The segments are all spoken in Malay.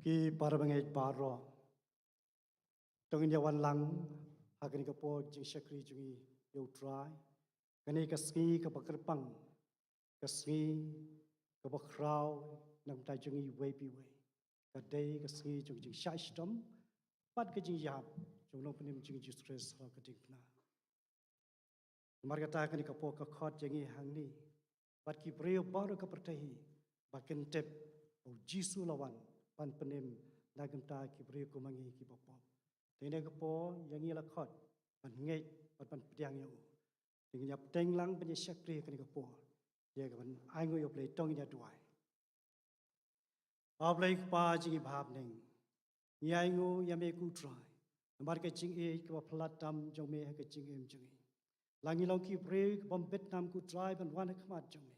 ki parabangai paro tongin ya wan lang agani ka po jing shakri jungi yo try kani ka ski ka bakrpang ka ski ka bakraw nam tai jungi way pi way ka day ka ski jung jing shastom pat ka jing yap jung long penim jing jing stress ha ka ding na mar ka ta kani ka po ka khot jungi hang ni pat ki preo baru ka pertahi baken tep o jisu lawan pan penim nagam ta ki preo ko mangi ki bapop Tengah kepo yang ia lakot, pan ngej, pan pediang yang dengan yang tenglang penyesyak pria kini kepo, dia kan aingu yang play tong yang duai. Ablay kepa jingi bahab neng, aingu yang me kutrai, namar ke jingi kepa pelatam jong me ke jingi jingi. Langi long ki pria kepom Vietnam kutrai pan wana kemat jong me,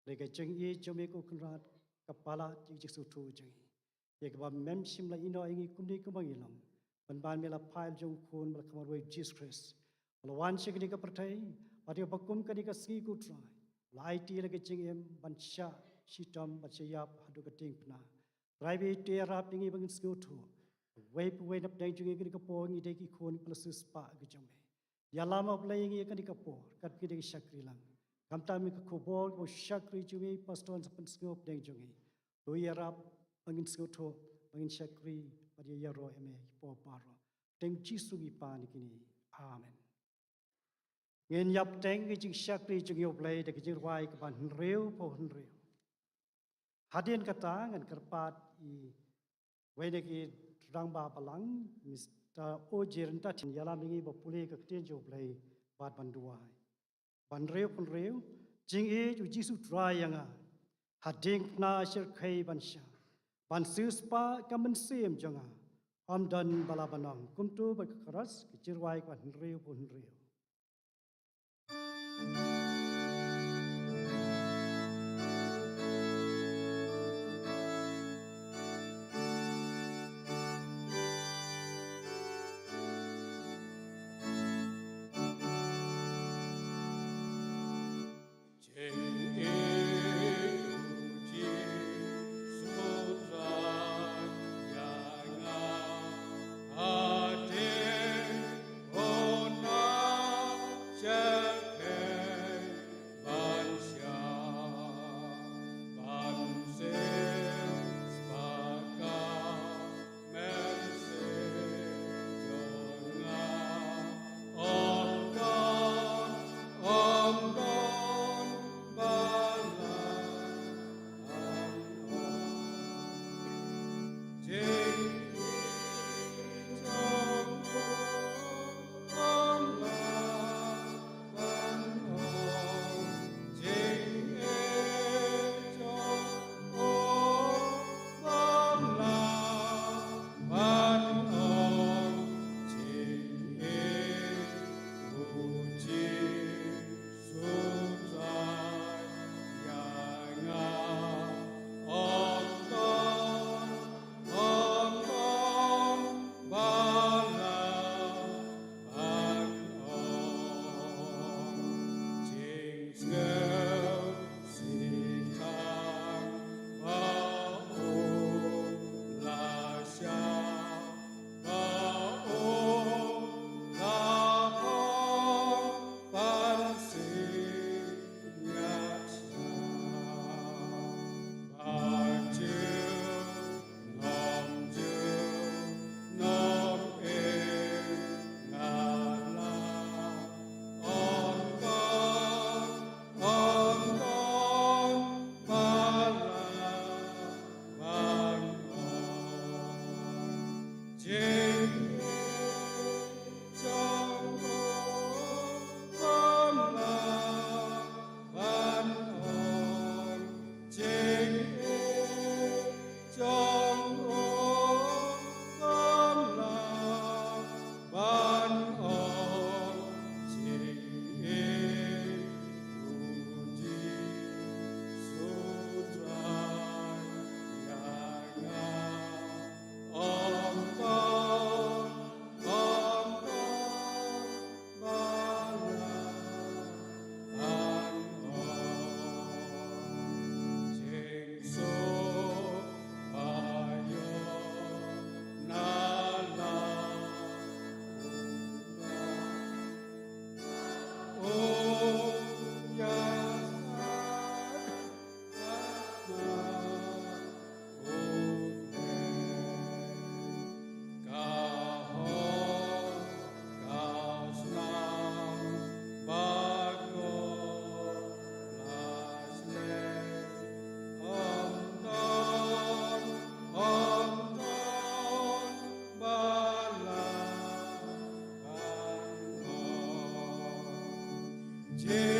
mereka jingi jong me ku kenrat kepala jingi sutu jingi. Dia kepa memsim la ino ingi kumni kumangilong. Ban mela pile jong kun mela kamar way Jesus Christ. Kalau wan sih kini kepercayai, pada bakum kini kasih ku try. Lai ti lagi cingem bansha sitam bansayap hadu keting pena. Private tiara pingi bangin skutu. Way nap dang jungi kini kapor ngi deki kun pelasus pa kejome. Ya lama play ngi kini kapor kat kini syakri lang. Kamta mi kekobol ko syakri jungi pastor sepen skup dang jungi. Doi arab bangin skutu bangin syakri. Pada ya roh eme po paro teng jisu gi pan kini amen ngen yap teng gi syakri jing yo play de gi wai ka ban reu po reu hadien kata ngan kerpat I we de gi rang ba balang Mr. Ojiren ta tin yala mingi bo pule ka tien jo play bat ban duai ban reu jing e ju jisu try yanga hading na shir khai ban sha Ban sispa kamen sim jonga dan balabanang kuntu berkeras kecirwai kan riu pun riu. Oh Te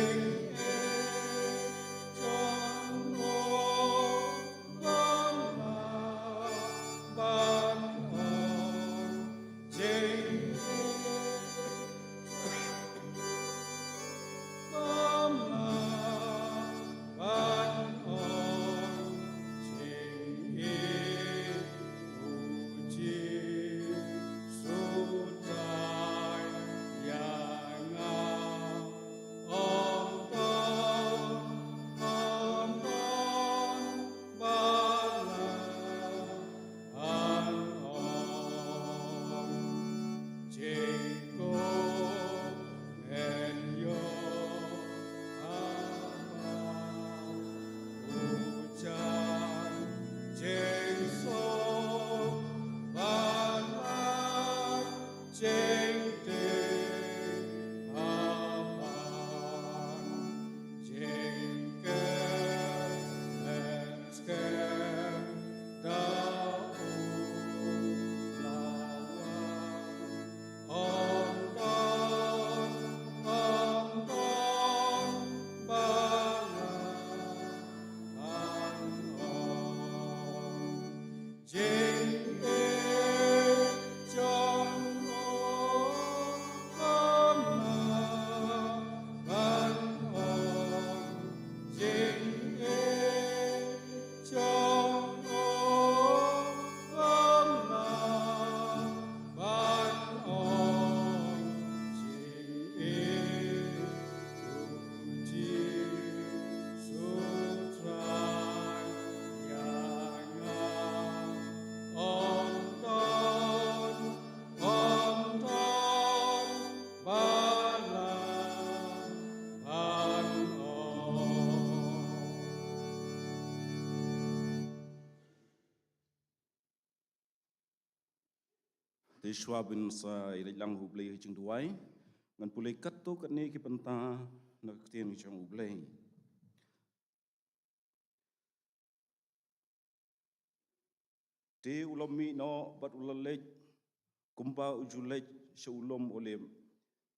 swabin sa ilang hublay jing duai ngan pulai katto kat ni ki penta na ktien jong hublay te ulomi no bat ulalej kumpa ujulej sha ulom olem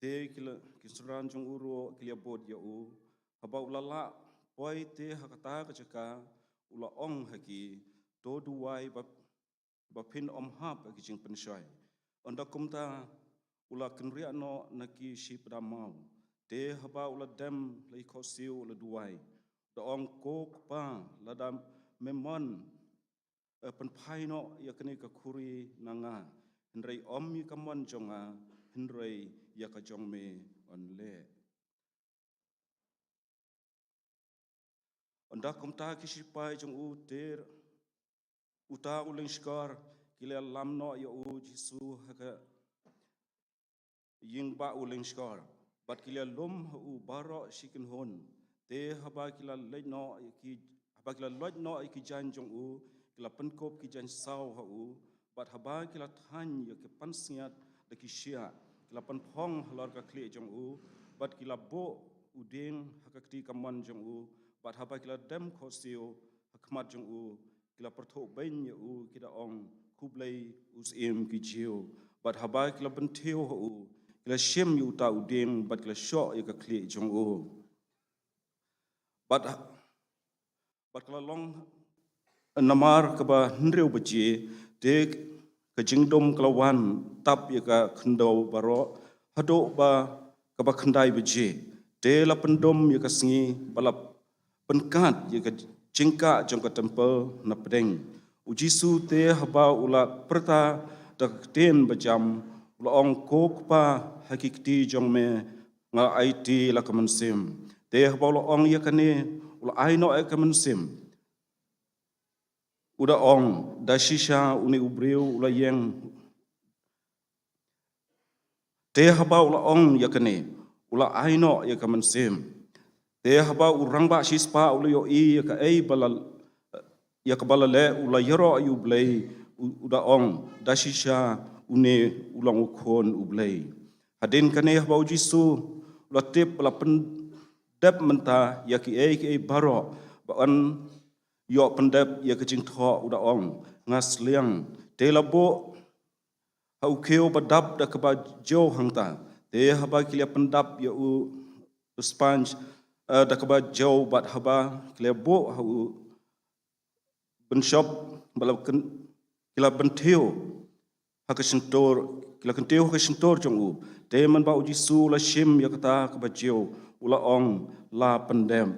te kila kisran jong uro kilia bod ya u haba ulala poi te hakata ka chaka ula ong haki to duai ba pin om hap ki jing penshai onda kumta ula kenria no naki ship damau te haba ula dem lai khosiu ula duai da ong kok pa ladam memon pen phai no yakni ka khuri nanga henrei om mi kamon jonga henrei yaka jong me on le onda kumta ki shipai jong u ter uta uling skar kile lam no ya u jisu haka ying ba uling skar bat kile lum u baro shikin hon te haba kila leino ki haba kila loj no ki jan jong u kila penkop ki jan sau ha u bat haba kila than ya ke pansiat de ki shia kila pan phong halor ka kle jong u bat kila bo udeng hakakti kaman jong u bat haba kila dem khosio hakmat jong u kila pertho bain ya u kida ong kublai us em ki jio bat haba kila bentheu ha u kila shem yu ta udeng bat kila sho ya ka kle jong u bat kila long namar kaba hnreu baji te ka jingdom kalawan tap ya ka khendau baro hado ba kaba khendai baji te la pendom ya ka singi balap penkat ya ka jingka jong ka temple na pedeng ujisu te haba ula perta da ten bajam ula ong kok pa hakikti jong me nga IT la kamansim te haba ula ong ya kane ula aino ay kamansim uda ong dashisha uni ubriu ula yeng te haba ula ong yakane ula aino ya kamansim te haba urang ba shispa ula yo I ka ei balal ya kabala le ula yero ayu blai uda ong dashisha uni ulang ukon ublai hadin kane haba ujisu ula tip ula pendep menta ya ki ei baro ba an yo pendep ya kecing tho uda ong ngas liang te labo hau keo badap da keba jo hangta te haba kilia pendap ya u sponge da kaba jau bat haba kile bo hau ben shop balap kila ben theo hakasentor kila kenteo hakasentor jong u te man ba uji su la shim ya kata kaba jau ula ong la pendem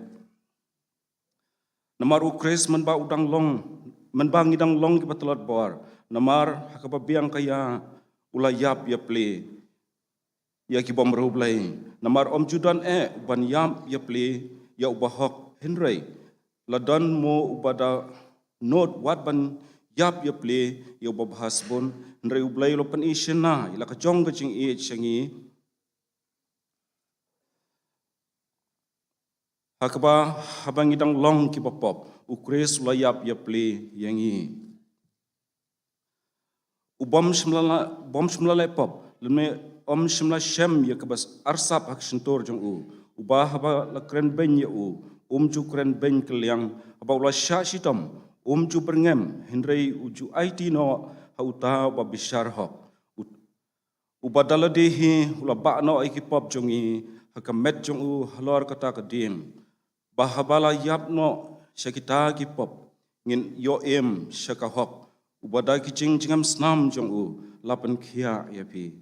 namar ukres man ba udang long man ba ngidang long ki batelot bor namar hakaba biang kaya ula yap ya ple ya ki bom roblai namar om judan ban yam ya ple ya ubahok henry ladan mo ubada not wat ban yap ya ple ya ubahas bon henry ublai lo pen ishena ila ka jong ka ching e changi hakaba habang idang long ki bapop ukres ula yap ya ple yangi ubom shmla pop leme om shmla shem ya kabas arsap hak sentor jong u ubah haba la kren ben ya u ju kren ben keliang haba ula sha shitam ju berngem henrei uju IT no hauta ba bishar hok ubadala dehi ula ba no iki pop jong i hakamet jong u halor kata kadim bahabala yap no shakita ki pop ngin yo shaka hok ubada ki jingam snam jong u lapan khia ya pi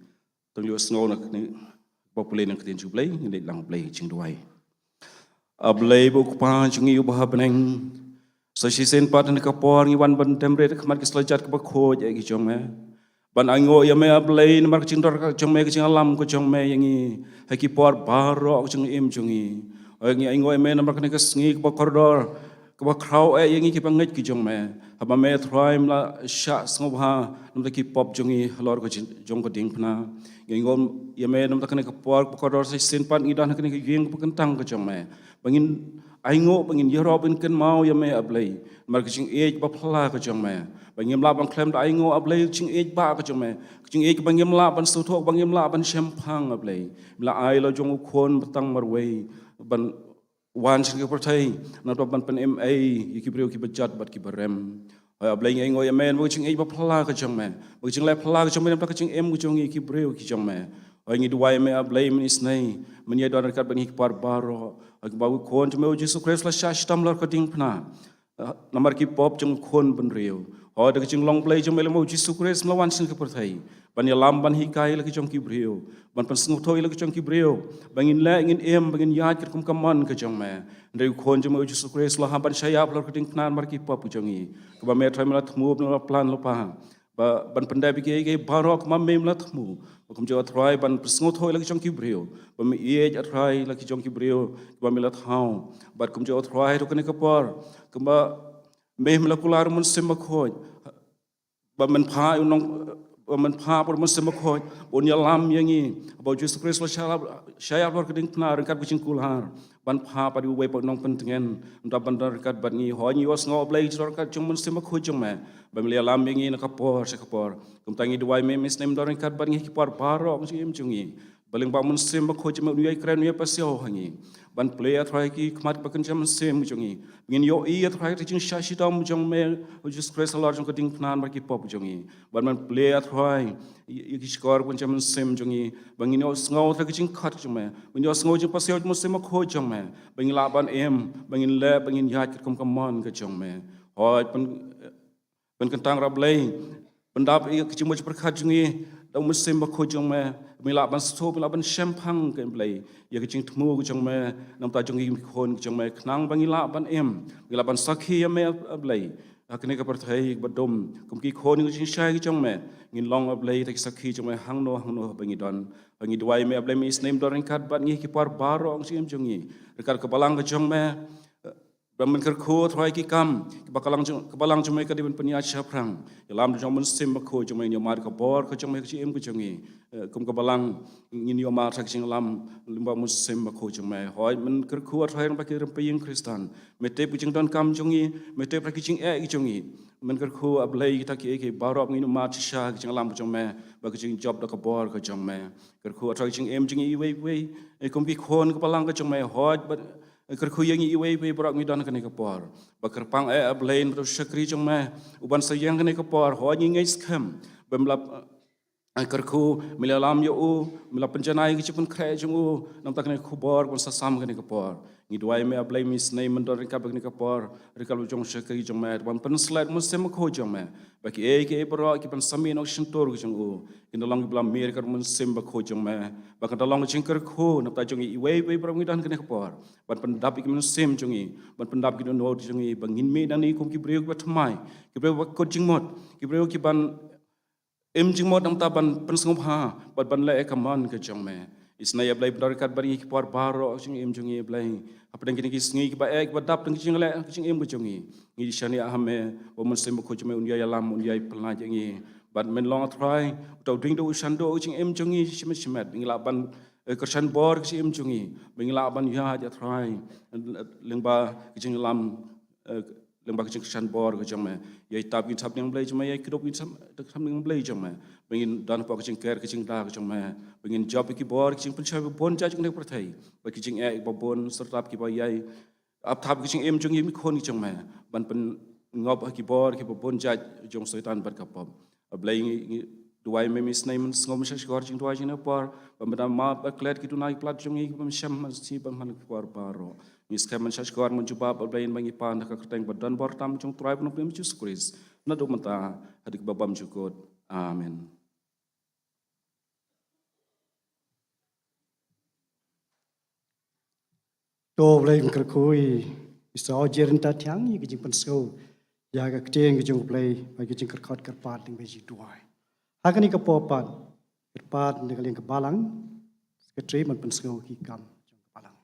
tenglu sngo nak ni popule nak tin jublai ni lang blai jing duai ablai bu pa jong i ubah beneng so si sen pat ni ka por ngi wan ban temre khmat ki slajat ka kho ja ki jong me ban ango ya me ablai mar jing dor ka jong me ki jing alam ko jong me yangi ha ki por baro jong im jong i ngi ango me mar ka ni ka sngi ka koridor ka krau yangi ki banget ki jong me haba me thraim la sha snobha nam ki pop jongi lor ko jong ko ding phna ngom ye me nam takne ka por ko dor sen pan ngi dan kne ki yeng ko kentang ko jong me bangin aingo bangin yero ben ken mau ye me ablai mar ki jing e ba phla ko jong me bangim la bang klem da aingo ablai jing e ba ko jong me jing e bangim la ban su thok bangim la ban shem phang ablai la ai lo jong khon batang mar wei ban wan sin ke pertai na to ban pen ma ki brio ki bajat bat ki barem ablai ngai ngoi amen bu ching ei ba phla ka jong me bu ching lai phla ka jong me ka ching em ku jong ki brio ki jong me ngi duai me ablai min isnai min ye don kat ban ki par baro ak ba ku kon me Jesus Christ la shash tam lor ka ding phna namar ki pop jong khon ban rio ho de ching long play jong me mo Jesus Christ la wan sin ke pertai ban ya lam ban hi kai la ki jong ki brio ban pan sngu thoi la ki jong ki brio bangin la ngin em bangin ya kir kum kaman ka jong me ndai khon jong me Jesus Christ la ha ban shayap lor ka ding phna mar ki pop jong i ba me thai mala thmu na plan lo pa ba ban pandai bi ke barok ma me mala thmu kum jo thrai ban sngu thoi la ki jong ki brio ba me ye thrai la ki jong ki brio ba me la thau bat kum jo thrai to kne ka por kum ba me mala kular mun sem ma khoj ba man pha nong man pha por mun sem ma khoj on ya lam yangi ba Jesus Christ la shayap lor ka ding phna ran kat ku ching kulhar ban pha pa du we pa nong pen tengen nda ban dar kat ban ni ho ni was ngo blai jor kat chung mun sem ma khoj chung me ba me lam yangi na ka por se ka por kum tangi duai me mis nem dar kat ban ngi ki por baro ngi em chung i baling ba mun sem ma khoj me nu ai kren nu pa sio hangi ban play athrai ki khmat pa kan jam sem chung i ngin yo i athrai ti ching shashi dam jong me Jesus Christ lor jong ka ding phnan mar ki pop jong i ban man play athrai i ki skor kun jam sem jong i bangin yo sngo thra ki ching khat jong me ban yo sngo jing pa sio mun sem ma khoj jong me bangin la ban em bangin le bangin yat kum man ka jong me hoi ban kan tang rab lei ban dap i ki ching mo par khat jong i dau mun sem ma khoj jong me mi la ban so mi la ban shem phang kan play ya ki ching thmu ku jong me nam ta jong i khon jong me knang bangi la ban em mi la ban sakhi ya me ablai akne ka par thai ba dom kum ki khon ku ching shai ki jong me ngin long ablai ta ki sakhi jong me hang no bangi don bangi duai me ablai mi is name dorin kat ban ngi ki par baro ang sim jong i kar ka balang ka jong me Ramen kerko thoi ki kam bakalang jong me ka di ban panya chaprang yalam jong mun sim ba kho jong me ni mar ka bor ka jong me ki em ku jong i kum ka balang ngin yo mar thak jing lam limba mun sim ba kho jong me hoi men kerko thoi ba ki ram paying kristan me te pu jing don kam jong i me te pra ki jing e ki jong i men kerko ablai ki ta ki barop ngin mar chi sha ki jing lam jong me ba ki jing job da ka bor ka jong me kerko thoi jing em jing i we kum ki khon ka balang ka jong me hoi ba kerku yang iwe berak midan kene kapor bakar pang ablain bro shakri jong me uban sayang kene kapor ho ngi ngai skam bemlap Karku milalam yo u mila penjanai ki pun kre jung u nam tak ne khubor pun sasam ke kapor ngi duai me ablai mis nei mendor ka bak ne kapor rikal jong shek ki jong me ban pen slide mus sem kho jong me baki ke bro ki pan sami no shin tor jong u in long blam mir kar mun sem ba kho jong me bak da long jing kar kho nam ta jong i we bro ngi dan ke ne kapor ban pen dap ki mun sem jong i ban pen dap ki no jong i bangin me dan i kum ki breu ba thmai ki breu ba ko jing mot ki breu ki ban jing mod ta ban pensngop ha ban le kaman ke jong me isna ya blai dar kat bari ki por baro jing jong e blai apeng kini ki sngi ki ba ek ba dap jing le jing ke jong e ngi shani a me o mun sem ko jome unya ya lam unya pelna jing e ban men long try to ding do shando jing jong e shimet shimet ngi la ban kersan bor ki jong e ngi la ban ya ja try lengba jing lam lembak jing kersan bor ke jong me yai tap ki tap yang blai jong me yai kidop ki sam yang blai jong me bengin dan pa kicing ker kicing da kicing me bengin job ki bor kicing pencha bon ja jing ne perthai ba kicing e ba bon sertap ki ba yai ap thap kicing jong mi khon kicing me ban pen ngop ki bor ki ba bon ja jong soitan bar kapom blai duai me mis nai men ngom sha skor jing duai jing ne por ba ma ba klet ki tu nai plat jong i ba sham si ban han por paro mis ka man sha skor mun juba ba blai bangi pan ka keteng ba dan bor tam jong tribe no pem jus kris na do mata hadik babam jukot amen. To blai kar khoi isa jerin ta thiang yi ki pan so ya ga kteng ki jong blai ba ki jing kar khot kar pat ding be ji duai hakani ka po pan kar pat ne ka ling ka balang ka tre man pan so ki kam jong ka balang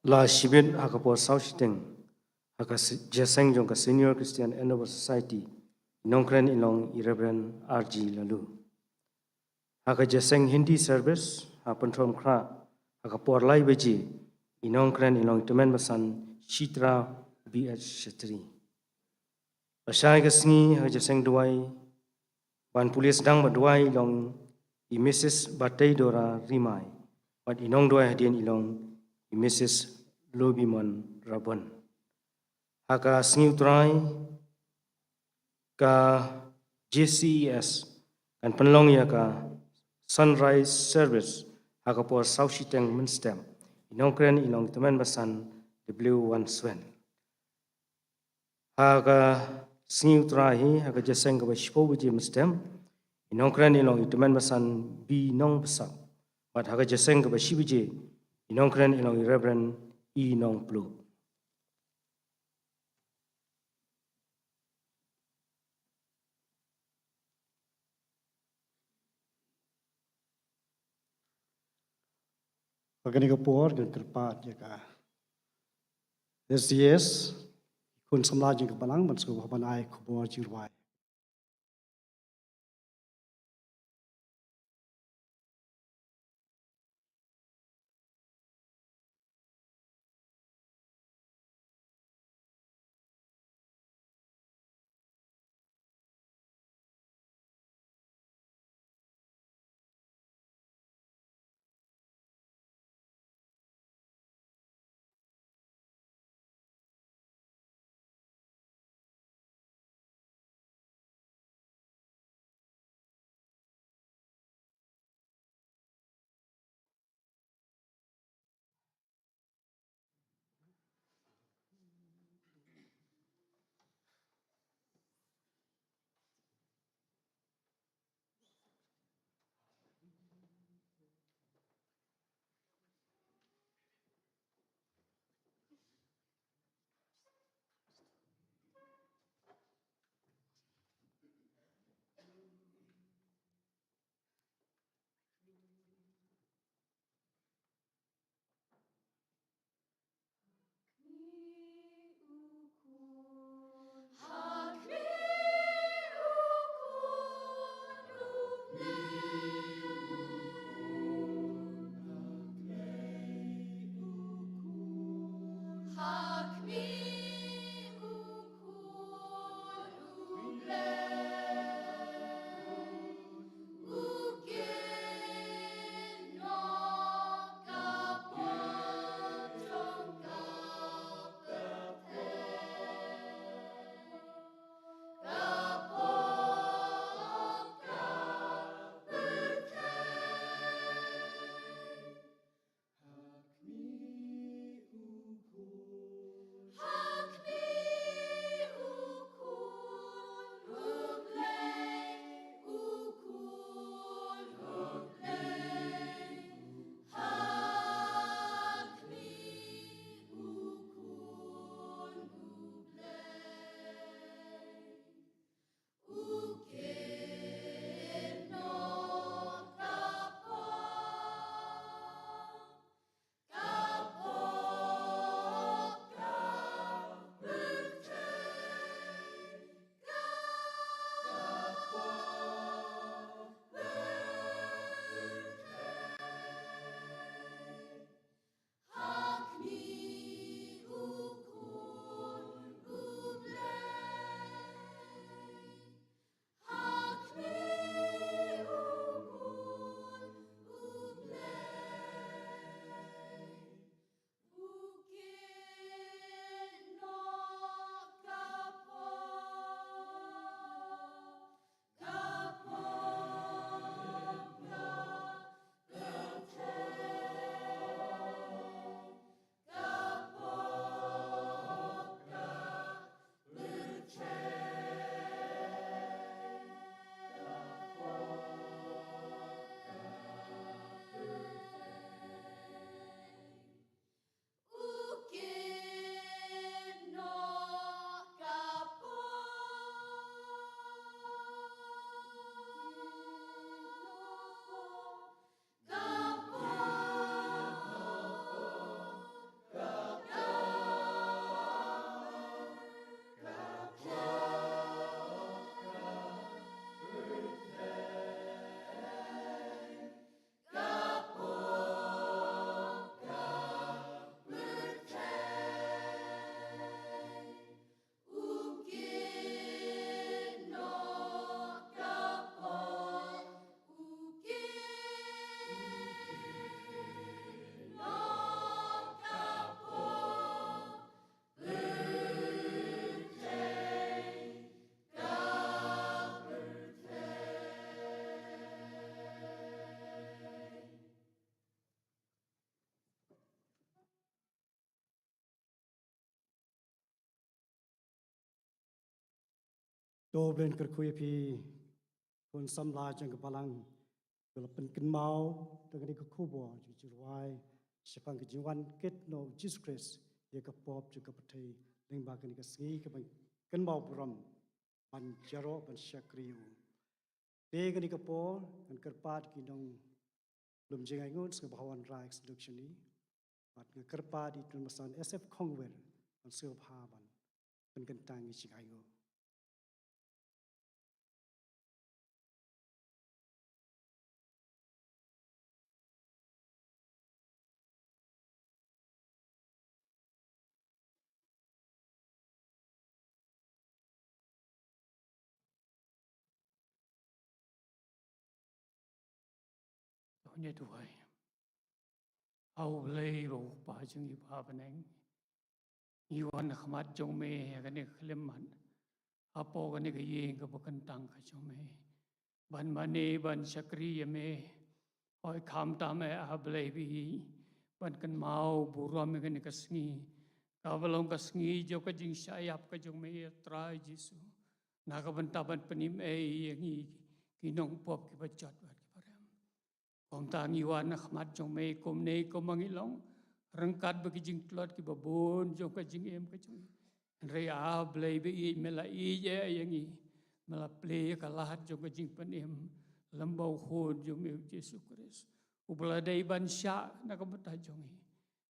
La Shibin Hakapo Saushiteng, Hakas Jaseng Jong Senior Christian Endeavor Society, Nongkren Ilong Irreverend R.G. Lalu. Haka Jaseng Hindi Service, Hapantrom Kra, Hakapor Lai Beji, Inongkren Ilong Temen Basan, Shitra B.H. Shetri. Pasai Kasni, Haka Jaseng Duai, Ban Pulis Dang Baduai Ilong, Mrs. Batay Dora Rimai, Bat Inong Duai Hadian Ilong, Mrs. Lobiman Rabon. Haka Sniutrai ka JCES kan penlong ya ka Sunrise Service haka por Saushiteng Minstem. Inongkren ilong teman basan W1 Swen. Haka Sniutrai haka Jaseng ka Bashpo Biji Minstem. Inongkren ilong teman basan B Nong Besar. Bat haka Jaseng ka Bashibiji Inongkren ilong Reverend E Nong Blue. hakani ka por kar pat ya ka SDS kun samla jing ka balang man so ban ai khobor ji ruai blen kerkui pi kon samla jang kepalang kalau penken mau dengan ke kubo jujurai sepang kejiwan ket no Jesus Christ ya ke pop juga petai leng bagan ke segi ke ken mau buram ban jaro ban syakriu te gani ke po kan kerpat kinong lum jengai ngun se bawan rai seduction ni bat nge kerpat di tun masan SF Kongwer ban se ban pen kentang ni singai ngo Nya tuai au lei ro pa chung i pa paneng i wan khmat jong me ga ne khlem man apo ga ne ga yeng ga bakan tang ka jong me ban mane ban sakri ye me oi kham ta me a blei bi ban kan mau bu ro me ga ne ka sngi ka balong ka sngi jo ka jing sayap ka jong me trai jisu na ka ban ta ban panim e yengi ki nong pop ki ba chat Kong tang iwan nak mat jong mei kom nei kom mangilong rengkat bagi jing klot ki babon jong ka jing em ka jong re a blei be i mela i je yangi mela play ka lahat jong ka jing panem lambau khon jong me Yesus Kristus ubla dei ban sha na ka bata jong i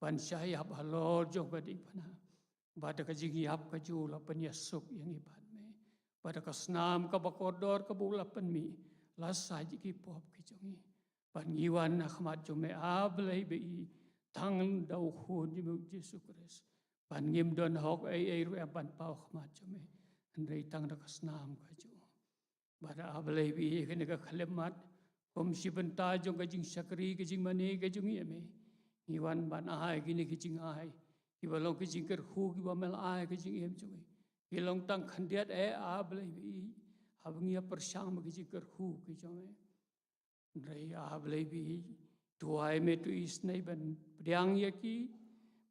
ban sha ya balor jong ka ding pana bada ka jing yap ka ju la pan yasuk yangi ban me bada ka snam ka bakodor ka bula pan mi la sa ji ki pop ki jong i Pangiwan na khmat jome ablay be i tang daw khun jime Jesus Christ. Pangim don hok ay ru ban pau khmat jome. Andrei tang da kasnam ka jo. Bada ablay be i kene ka khalemat kom si benta jong ka jing sakri ka jing mane ka jong yeme. Iwan ban ai gini ka jing ai. Ibalong ka jing ker khu ki ba mel ai ka jing yem jome. Ilong tang khandiat ablay be i habngia persang ka jing ker khu ki jome. Rai ablay bi tuai me tu isnai ban priang yaki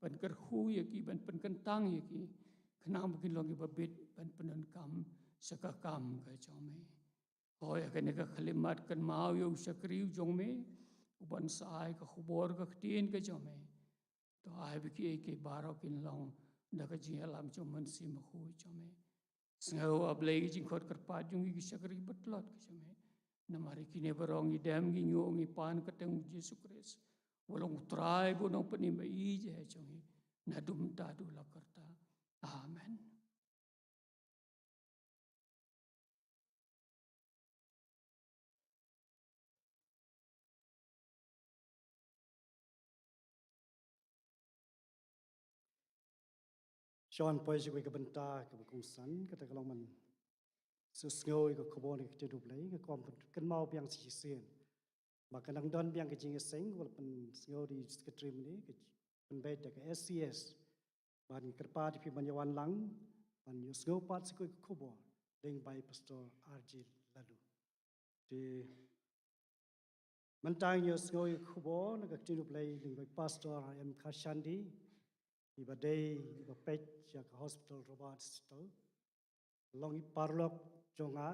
ban kerhu yaki ban penkentang yaki kenang mungkin longi babit ban penan kam saka kam ka jome hoy akane ka khalimat kan mau yo sakriu jongme uban sai ka khubor ka tin ka jome to ai bi ki ke baro kin long da ka ji alam joman si ma khu jome sngau ablay jing khot karpa jungi ki sakri batlot ka jome Namari kini barong idam gi nyong i pan kateng Yesus Kristus. Walang utray bo nang panimba ije chongi. Nadum tadu lakarta. Amen. Sean pois ko ka benta ka kung san ka ta kalong man susngoi ko kobon ki te dublei ka kom kan mau piang si sien maka nang don piang ka jing seng wal pen sngo di skatrim ni ka pen bet ka SCS ban kerpa di pi banyawan lang ban yo sngo pat si ko kobo deng by pastor RG lalu di mentang yo sngo kobo na ka te dublei deng by pastor M Khashandi iba day iba pet ya ka hospital Robert Hospital long i parlok jonga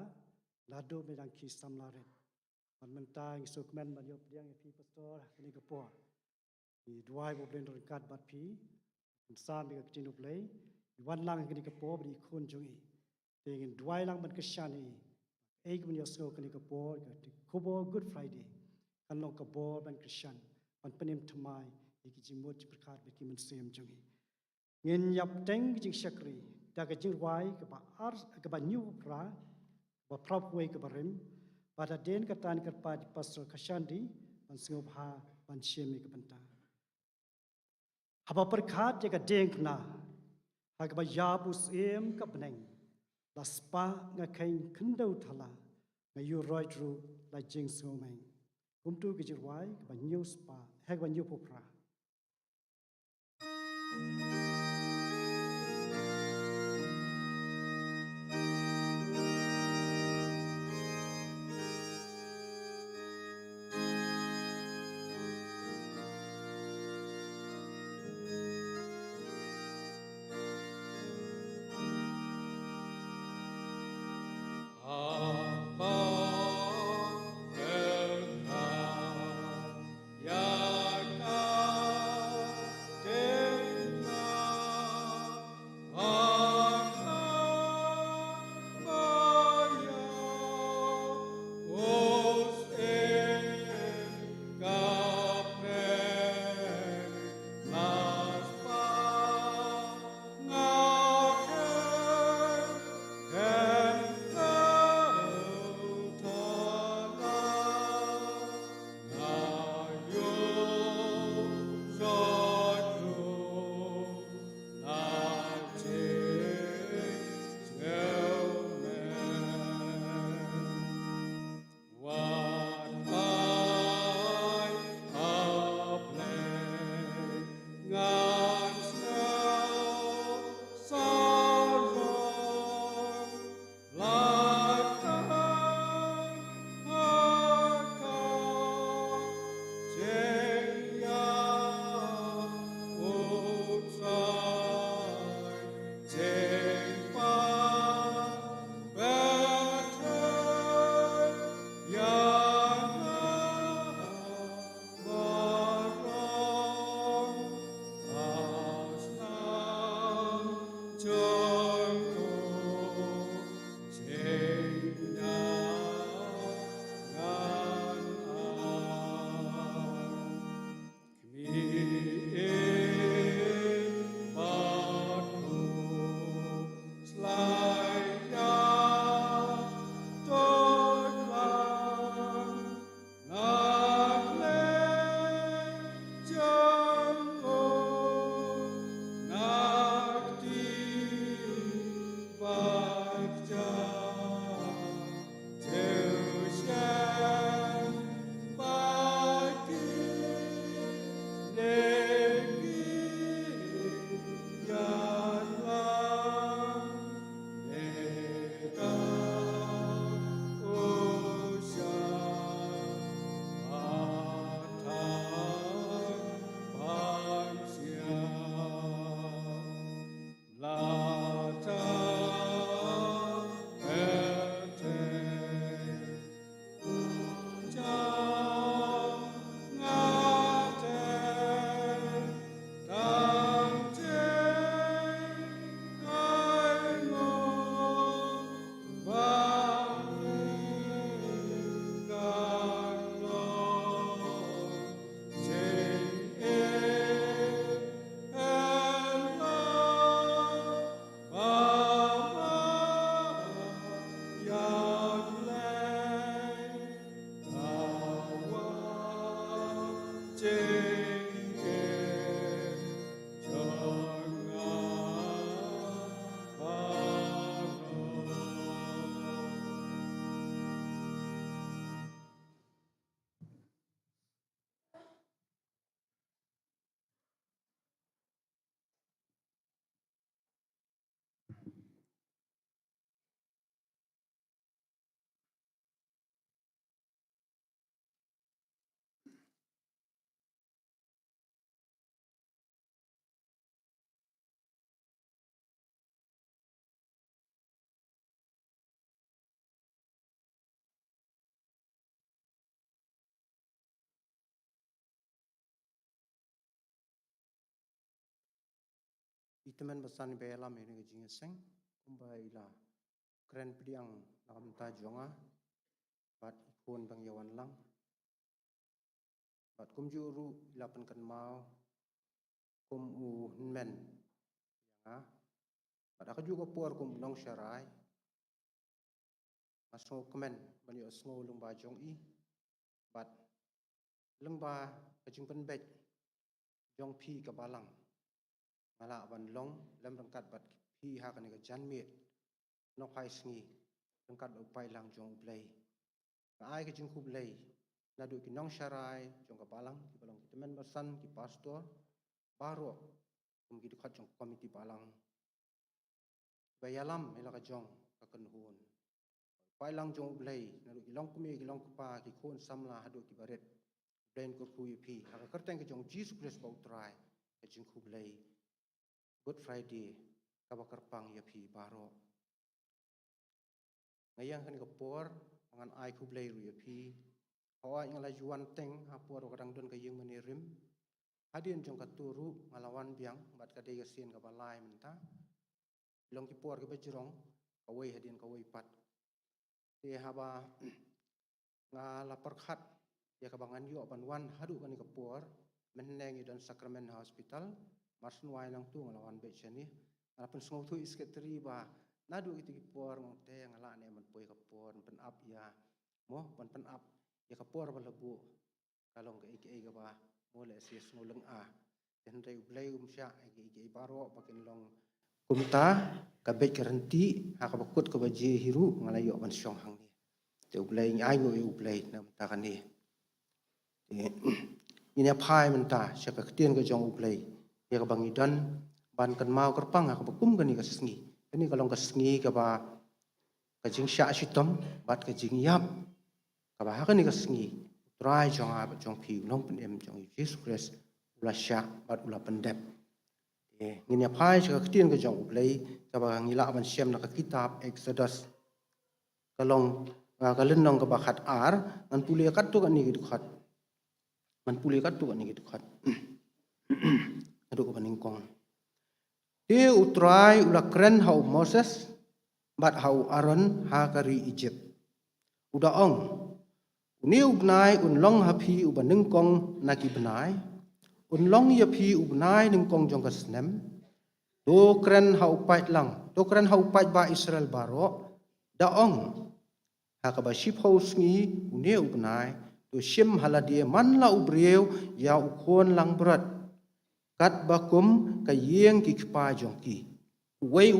lado medang ki samlare man mentang sukmen man yop diang pi pastor ni ka po i duai bo blender kat bat pi sam bi ka tinu play i wan lang ni ka po bi khun jongi tengin duai lang man ka shani eig man yo sko ni ka po ka kubo good friday kan long ka bo ban christian ban penim thamai iki jimot berkat bi ki man sem jongi ngin yap teng jing sakri da ka jing wai ka ba ar ka ba new pra ba prop way ka ba rim pada den ka tan ka pa pastor Khashandi ban singo bha ban shemi ka banta haba perkhat je ka deng na ha ka ba yabus em ka bneng la spa nga kain khndau thala nga yu roi tru la jing singo meng kumtu ka jing wai ka ba new spa ha ka ba new popra Itemen besan belam ini ke seng kumbai la keren pediang nakam ta jonga bat ikon bang yawan lang bat kum juru ilapan kan mau kum u men ya bat aku juga por kum nong syarai masuk kemen bani osngo lungba jong i bat lungba kajing penbet jong pi ke balang ngala ban long lem rangkat bat pi ha kan ke jan mit no pai sngi rangkat upai lang jong play ai ke jing ku play na du ki nong syarai jong ke balang ki temen bersan ki pastor baru kum ki dekat jong komiti balang bayalam ela ka jong ka kan hun pai lang jong play na du ki long kumi ki long pa ki khon samla hadu ki baret brain ko ku pi ha ka kerteng ke jong Jesus Christ bau try ke jing ku play Good Friday kabakar pang ya pi baro ngayang kan kapor angan ai ku blay ru ya pi hawa ngala juan teng hapor kadang don kayeng menirim hadin jong katuru ngalawan biang bat kade yasin ka balai menta long ki por ke bejrong kawai hadin kawai pat te haba ngala perkhat ya kabangan yo banwan hadu kan kapor meneng dan Sacrament Hospital Marsun wai lang tu ngalawan be chani alapun sngau tu isketri ba nadu itu kipor ngote ngala ne man poi kapor pen up ya mo pen up ya kapor ba lebu kalong ke ga ba mo le sis nguleng a den rei blai sya ke baro pakin long kumta ka be garanti ha ka bakut ka baje hiru ngala yo ban syong hang ni te blai ai ngo u blai nam ta kan ni ini phai man ta sya ka tien ka jong u blai ya kabang idan ban kan mau kerpang aku bakum kan ni kasngi ini kalau kasngi ka ba kajing sya sitom bat kajing yap ka ba kan ni kasngi try jong a jong pi nong pen em jong Jesus Christ ula sya bat ula pendep ngini phai ka ktien ka jong play ka ba ngila ban syam na ka kitab Exodus kalong ka lenong ka ba khat ar ngan puli kat tu kan ni gitu khat man puli kat tu kan ni gitu khat aduh paningkong dia utrai ula keren hau Moses bat hau Aaron ha kari Egypt udah ong uni ubnai unlong hapi ubaningkong naki benai unlong yapi ubnai ningkong jong kasnem do keren hau pait lang do keren hau pait ba Israel baro da ong ha ka ba ship house ngi uni ubnai do shim haladie man la ubrieu ya ukon lang berat kat bakum ka yeng ki kpa jong ki wei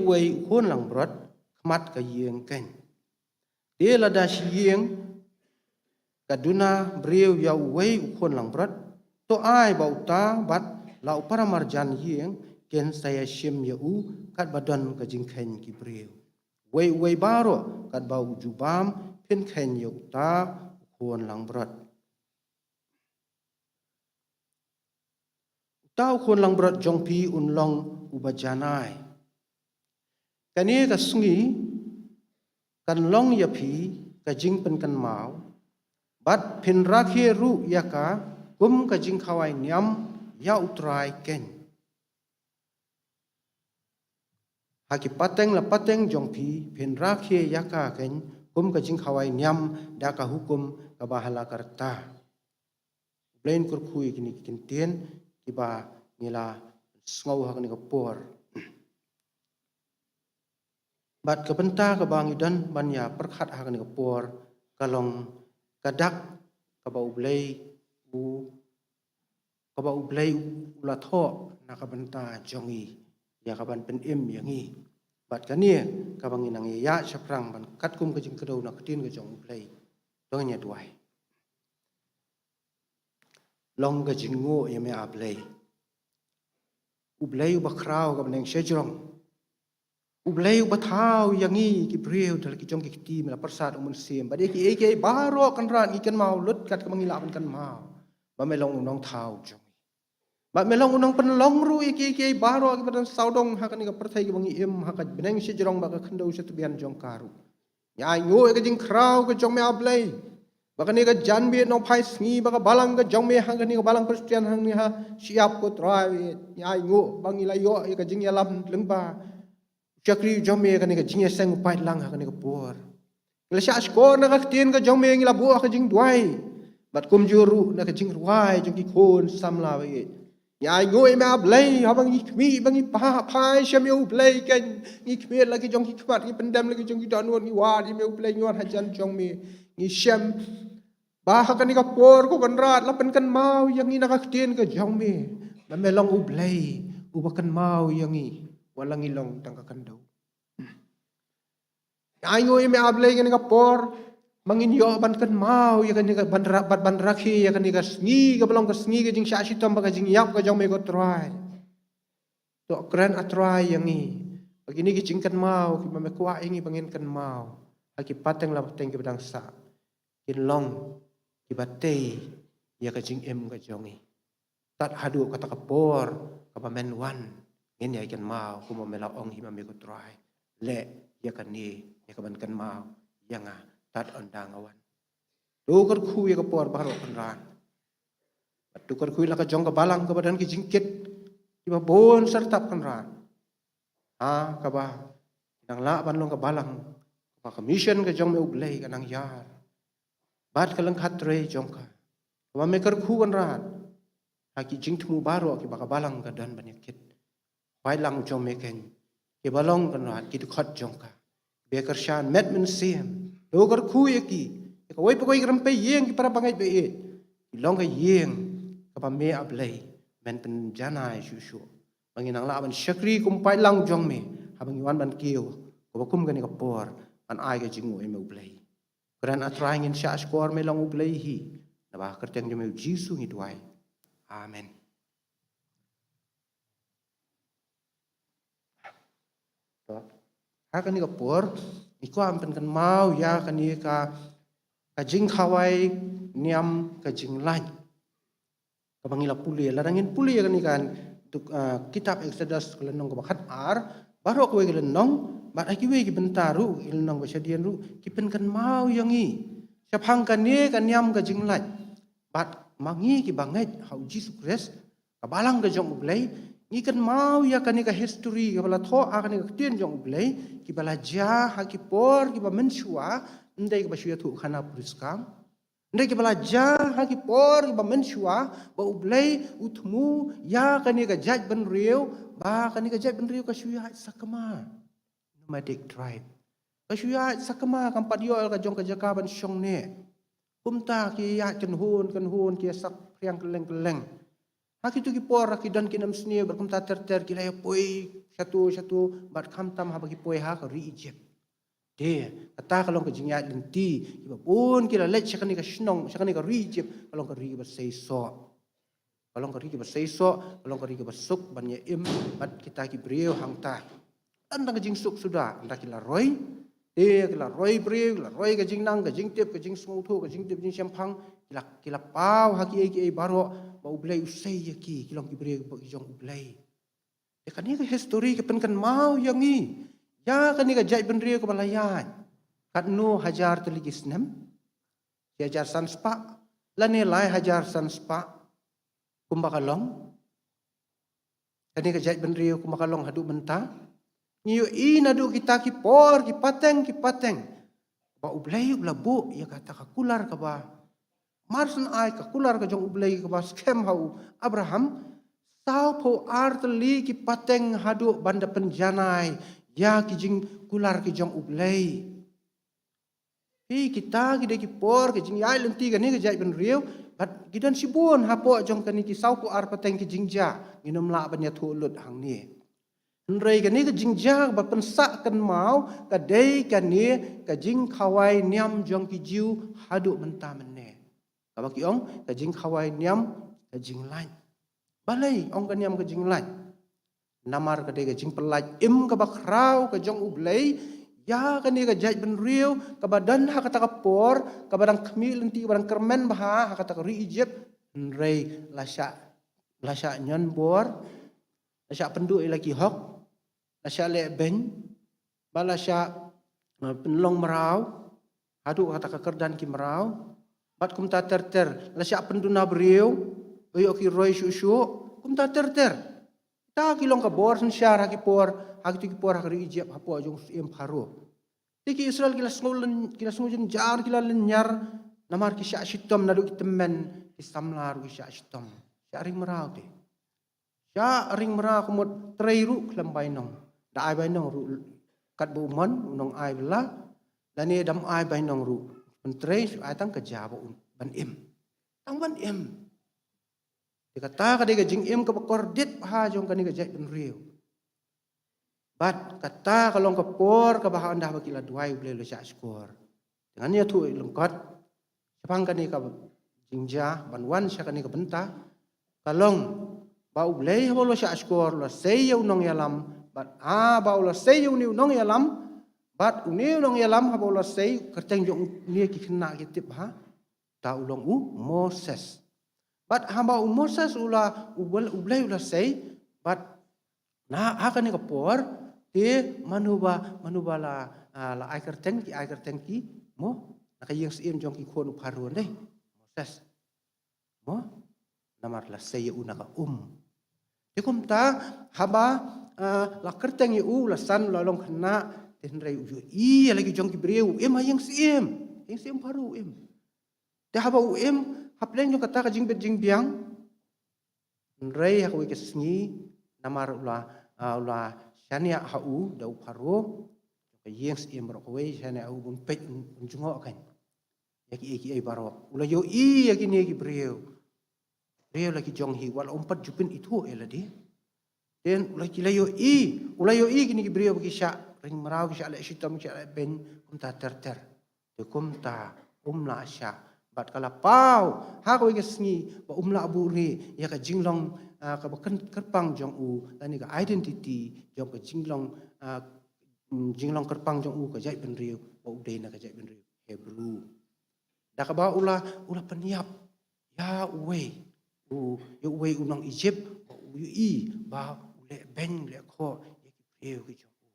hon lang brot kmat ka yeng ken de la da yeng kaduna breu ya wei hon lang brot to ai bauta bat lau para marjan yeng ken saya shim ya u kat badan ka jing ken ki breu wei baro kat bau jubam pen ken ya ta hon lang brot tau kon lang berat jong pi unlong ubajanai kani ka sungi kan long ya pi ka jing pen kan mau bat pin rakhe ru ya ka kum ka jing khawai nyam ya utrai ken haki pateng la pateng jong pi pin rakhe ya ka ken kum ka jing khawai nyam da ka hukum ka bahala karta blain kur khui kini kintien iba ngila ngau hak ni kapor bat kebenta ke bang idan banya perkhat hak ni kapor kalong kadak ka bau blai ula tho na ka benta jongi ya ka ban pen em yangi bat kanie ka bang inang ya saprang ban kat kum ke jing kedau na ketin ke jong blai dongnya duai long ga jingo yeme ablay ublay bakraw ga neng shejrong ublay bathau yangi ki breu dal ki jong ki ti mela persat umun sim bade ki eke baro kan ran ikan mau lut kat ka mangila kan mau ba melong unong thau jong ba melong unong penlong ru eke baro ki badan saudong ha kan ga perthai ki bangi em ha ka beneng shejrong ba ka khndo setbian jong karu ya ngo ga jing kraw ga jong me ablay Baka ni ka jan bi no phai sngi baka balang ka jong me hang ka ni ka balang Christian hang ni ha siap ko trai nyai ngo bang ila yo ka jing ya lam lengba chakri jong me ka ni ka jing ya seng pai lang ha ka ni ka por la sha skor na ka tien ka jong me ngila bu ka jing duai bat kum juru na ka jing ruai jong ki khon sam la we nyai ngo e ma blai ha bang mi bang pa pai shem yo blai ken ni khmet la ki jong ki khmat ki pendam la ki jong ki don won ki wa di me blai nyon ha jan jong me ni shem Baha kan ika por ko kan rat lapan kan mau yang ina kaktin ka jong me. Mamelong ublay uba kan mau yang i walang ilong tang ka kandaw. Ay ngo ime ablay kan ika por manginyo ban kan mau ya kan ika ban rakhi ya kan ika sngi ka balong ka sngi ka jing syashi tom ka jing yap ka jong me ko try. To kran atry yang i. Begini ki jing kan mau ki mamekwa ingi bangin kan mau. Aki pateng la pateng ki badang sa. Kin long Ibatei ya ka jing em ka jongi. Tat hadu kata kapor kapamen wan. Ngin ya ikan mau kuma mela ong hima me ko try. Le ya kan ni ya ka ban kan mau ya nga tat ondang awan. Tukar ku ya kapor baro kan ran. Tukar ku la ka jong ka balang ka badan ki jingkit. Iba bon sertap kan ran. Ha ka ba nang la ban long ka balang. Ka commission ka jong me ublay ka nang yar. Bat kalang khatre jongka. Wa mekar khu kan rat. Haki jing tmu baro ki baka balang ka dan banyakit. Wai lang jong meken. Ki balong kan rat ki khot jongka. Bekar shan met men sim. Dogar khu yaki. Ka wai pokoi rampe yeng ki para bangai be e. Ki long ka yeng ka pa me ablay men pen janai shushu. Manginang la ban syakri kumpai lang jong me. Habang iwan ban kiyo. Ko bakum kan ka por. An ai ka jingu e me ublay. Keran atrai ngin sya skor me long ublay hi. Nabah kerteng jome Jisu hidwai. Amen. Ha kan ni ka por. Iko ampen kan mau ya kan ni ka jing khawai niam ka jing lain. Kapangila puli larangin puli kan ni kan kitab Exodus kelenong ka bakhat ar baru aku kelenong Bat aki we ki bentaru ilnang basadian ru ki pen kan mau yang i. Siapang kan ni kan niam ka jinglat. Bat mangi ki banget hau Jesus Christ ka balang ka jong ublay ni kan mau ya kan ni ka history ka bala tho a kan ni ka tien jong ublay ki bala ja ha ki por ki ba mensua ndai ka basya thu khana puriskam. Ndai ki bala ja ha ki por ki ba mensua ba ublay utmu ya kan ni ka jaj ban riu ba kan ni ka jaj ban riu ka syuya sakama. Nomadic tribe. Kasyuya sakama kampat yo ka jong ka jakaban syong ne. Kumta ki ya kan hun ki sak priang keleng. Haki tu ki por ki dan kinam sni berkumta ter ki lay poi satu bat kamtam ha bagi poi ha ka ri Egypt. De kata kalong ka jingya lenti ki pun ki la lech sakani ka snong sakani ka ri Egypt kalong ka ri ba sei so. Kalong ka ri ba sei so kalong ka ri ba suk ban ye im bat kita ki breu hang ta. Andang kajing suk sudah, anda kila roy, kila roy breu, kila roy kajing nang, kajing tip, kajing smutu, kajing tip, kajing siampang, kila pau haki eki baro, ba ublay usay yaki, kilong kibreu ba kijong ublay. Kani ka history ka penkan mau yang i, ya kani ka jai benreu ka balayan, kat no hajar teligis nem, hajar sanspa, lani lai hajar sanspa, kumbakalong, kani ka jai benreu kumbakalong hadu mentah. Niyo inadu kita ki por ki pateng ba ublay ublabu ya kata ka kular ka ba marsan ai ka kular ka jong ublay ka ba scam hau Abraham tau po arteli ki pateng hadu banda penjanai ya ki jing kular ki jong ublay kita ki de ki por ki jing yai lenti ka ni ka jai ben riu bat gidan sibun hapo jong ka ni ki sau po ar pateng ki jingja nginum la ban ya thulut hang ni Nrei kan ni ka jingjang ba pensak kan mau ka dei kan ni ka jing khawai niam jong ki jiu hadu menta menne. Ka ba ki ong ka jing khawai niam ka jing lain. Balai ong ka niam ka jing lain. Namar ka dei ka jing pelaj im ka ba krau ka jong ublay ya kan ni ka jaj ben riu ka badan ha kata ka por ka badang kmi lenti ka badang kermen bah ha kata ka ri Egypt nrei lasya nyon bor lasya pendu lagi hok Asya le ben, bala asya penlong merau, hadu kata kekerdan ki merau, bat kum ta ter la sya penduna beriu yo ki roi shu kum ta ter ta ki long ka bor san syar ki por ha ki por ha ri Egypt ha po jong em pharo tiki Israel kila sngulen jar kila lenyar namar ki sya shitom na du temen ki samlar ki sya shitom sya ring merau te sya ring merau kumot treiru klam bainong da ai bainong ru kat bu mon unong ai bela dan ni dam ai bainong ru pentrei su ai tang ka jabo ban em tang ban em dikata ka de jing em ka bakor dit ha jong ka ni ka jai ben riu bat kata kalong ka por ka baha anda bakila duai ble lo sya skor dengan ya tu lengkot sepang ka ni ka jingja banwan sya ka ni ka benta kalong bau ble ha lo sya skor lo sei yo nong yalam bat bau lo sei yo ni nong yalam bat uni nong yalam ha bau lo sei kerteng jong ni ki kena ki tip ha ta ulong Moses bat hamba Moses ula ublei ula sei bat na akan ni kapor te manuba la ai kerteng ki mo nakayeng sim jong ki khon upharon dei Moses mo namar la sei una ka te kum ta haba la kerteng yu la san la long khna ten rei u i lagi jong ki breu em hayeng sim paru em te haba hapleng jong kata ka jing bet jing biang rei ha ko ke sngi namar ula shania hau dau paro ke yengs im ro ko shania au bun pet unjungo kan yaki ai baro ula yo i yaki ni ki breu lagi jong hi wal umpat jupin itu eladi den ula ki yo i kini ki breu ki sha ring marau ki sha le shitam sha ben kum ta ter te kum ta la sha bat kala pau ha ko ke sngi ba la abu ri ya ka jinglong ka bakan kerpang jong u ani ka identity jong ka jinglong kerpang jong u ka jai ben riu ba u na ka jai ben riu Hebrew da ka ba ula peniap ya we unong Egypt ba u ba le ben le kho ya ki riu ki jong u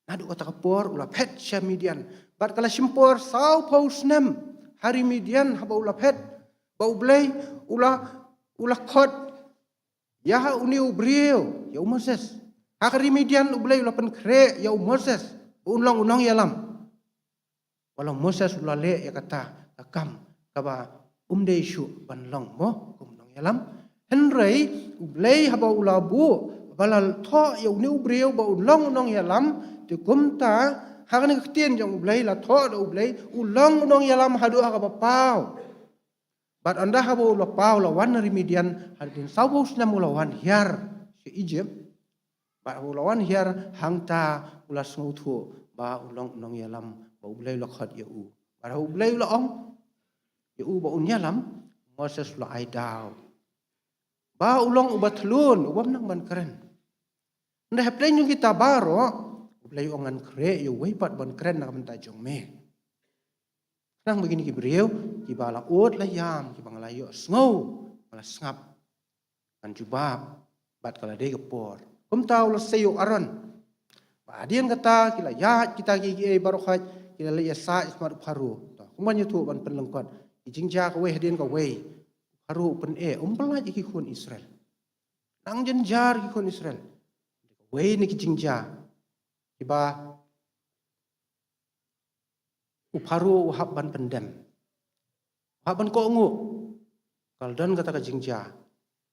nadu ka por ula pet Midian bat kala simpor sau paus nem hari Midian haba ula pet bau blei ula khot ya uni ubriu ya Moses hari Midian ublei ula pen kre ya Moses unong yalam walau Moses ula le ya kata akam kaba umdei shu ban long mo unong yalam henrei ublei haba ula bu balal tho ya uni ubriu ba unong yalam te kumta hakani ktien jong ublei la tho do ublei ulong nong yalam hadu ha pau bat anda ha bo la pau la wan Midian hadin saubus nam ula wan hiar si Egypt ba ula wan hiar hangta ula snuthu ba ulong nong yalam ba ublei la khat ya u ba ublei la ong ya u ba un yalam Moses la ai daw ba ulong ubatlun ubam nang ban keren nda hepleng yung kita baro ublay ongan kre yo way pat bon kren na kamanta jong me nang begini ki breu ki bala ot la yam ki bangala yo sngo bala ngap kan jubab bat kala de por kum taw la sayo aron ba dien kata kila ya kita ki baro khat kila la ya sa ismar pharu to kuman yu tu ban penlengkot jinja ka we dien ka we pharu pen umpala ki khun Israel nang jenjar ki khun Israel we ni ki jinja iba uparu uhabban pendem uhabban ko ngu kaldan kata ka jingja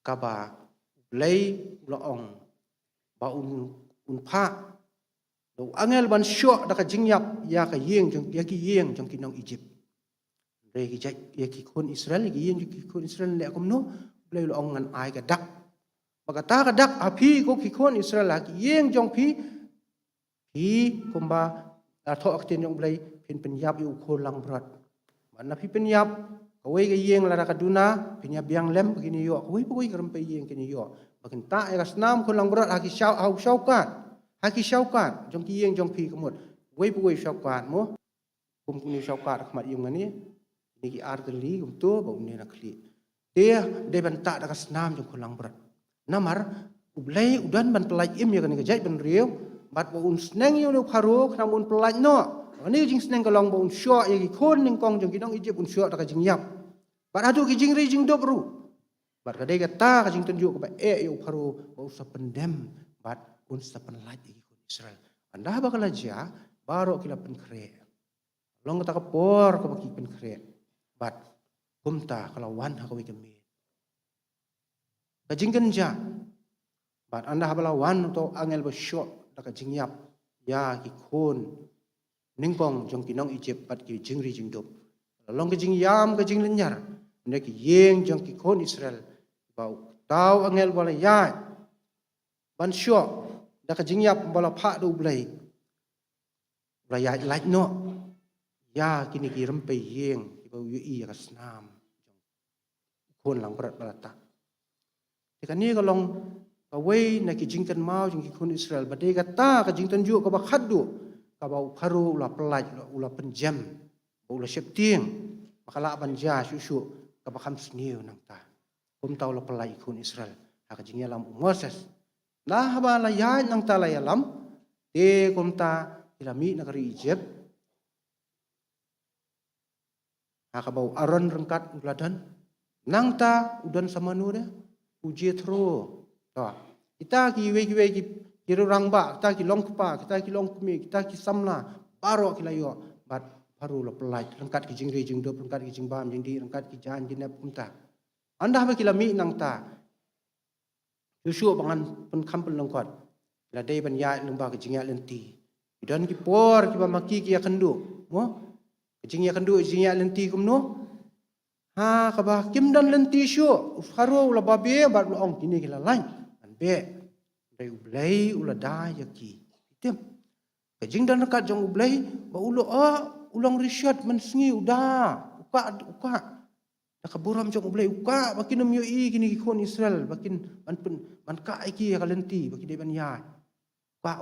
kaba lei loong ba un pha do angel ban syo da ka jingyap ya ka yeng jong ya ki yeng jong kinong Egypt re ki jai ya ki kon Israel ki yeng ki kon Israel le komno lei loong ngan ai ka dak bagata ka dak api ko ki kon Israel ki yeng jong pi kumba tho aktin jong blai penyap yu khol lang brat mana penyap kawai ke yeng lara kaduna penyap yang lem begini yo kawai kerem pe yeng kini yo bakin ta ya snam khol lang brat haki syaukat jong ki yeng jong pi kemut kawai syaukat mo kuni syaukat khmat yung ngani ni ki arteli kum to ba umni nakli de ban ta da snam jong khol lang brat namar ublai udan ban pelaj im ya kan ke jai ban riu bat ba un sneng yu no pharu namun pelaj no Ni jing seneng kalong ba unsyo ya ki kon ning kong jong kinong Egypt unsyo ta ka jing yap. Bat adu ki jing ri jing dop ru. Bat ka dei ka ta ka jing tunjuk ka ba yo paru ba usah pendem bat unsa penlaj ki kon Israel. Anda ba kala ja baro kila pen kre. Long ta ka por ka ba ki pen kre. Bat kumta kala wan ha ka wi kemi. Ka jing genja. Bat anda habala wan to angel ba shot ta ka jing yap ya ki kon ningkong jong kinong Egypt bat ki jing ri jing dop. Long ka jing yam ka jing lenyar. Nek yeng jong ki kon Israel bau tau angel bala ya ban syo da ka jing yap bala pha do blai bala ya lai no ya kini ki rempe yeng ki bau yi ka snam kon lang berat bala ta ka ni ka long ka wei na ki jing kan mau jong ki kon Israel ba de ka ta ka jing tan ju ka ba khadu ka bau kharu ula pelaj ula penjam ula septing makala ban ja susu ka ba kham sniu nang ta kum tau la pelai kun Israel hak jing yalam Moses nah ba la ya nang ta la yalam te kum ta ilami negeri Egypt hak bau Aaron rengkat uladan nang ta udan sama nu de uji tro to kita ki we ki kira orang ba kita ki long kupa kita ki long kumi kita ki samla baro ki layo bat baru la pelai rengkat ki jing ri jing dop rengkat ki jing bam jing di rengkat ki jan jin kum ta anda ba kilami nang ta yusu bangan pen kampel lengkot la dei ban ya lembah ke jingya lenti dan ki por ki ba maki ki ya kendu mo jingya kendu jingya lenti kumno ha ka ba kim dan lenti syu faro la babe ba lu ong kini ki la lain an be dei ublai ula da ya ki tem ke jing dan kat jong ublai ba ulo ulang risyat men sngi uda uka nakaburam jong ublay uka bakin namyo kini kon Israel bakin man ka iki kalenti bakin deban ya uka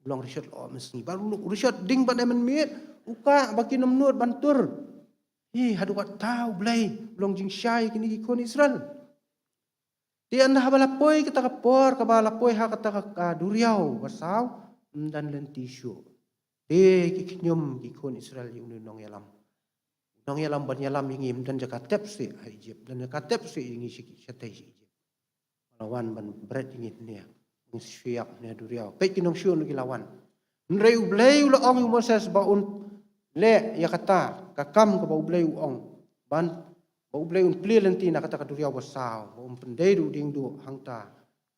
ulang risyat mesni baru risyat ding ban men mit uka bakin namnut bantur hadu kat tau ublay ulang jing syai kini kon Israel di anda habala poi kita kapor kabala poi ha kata ka duriau basaw dan lentisyo ki kinyum ki kon Israel yung nong yalam nong yalam ban yalam ingim dan jaka tepsi Egypt dan jaka tepsi ingi sitai Egypt lawan ban berat ingit nia siap nia duriau pe kinom syun ki lawan nrei ublei ulo ong Moses baun le ya kata kakam ka ublei ong ban ublei un pli lenti na kata ka duriau basaw um pendai du ding du hangta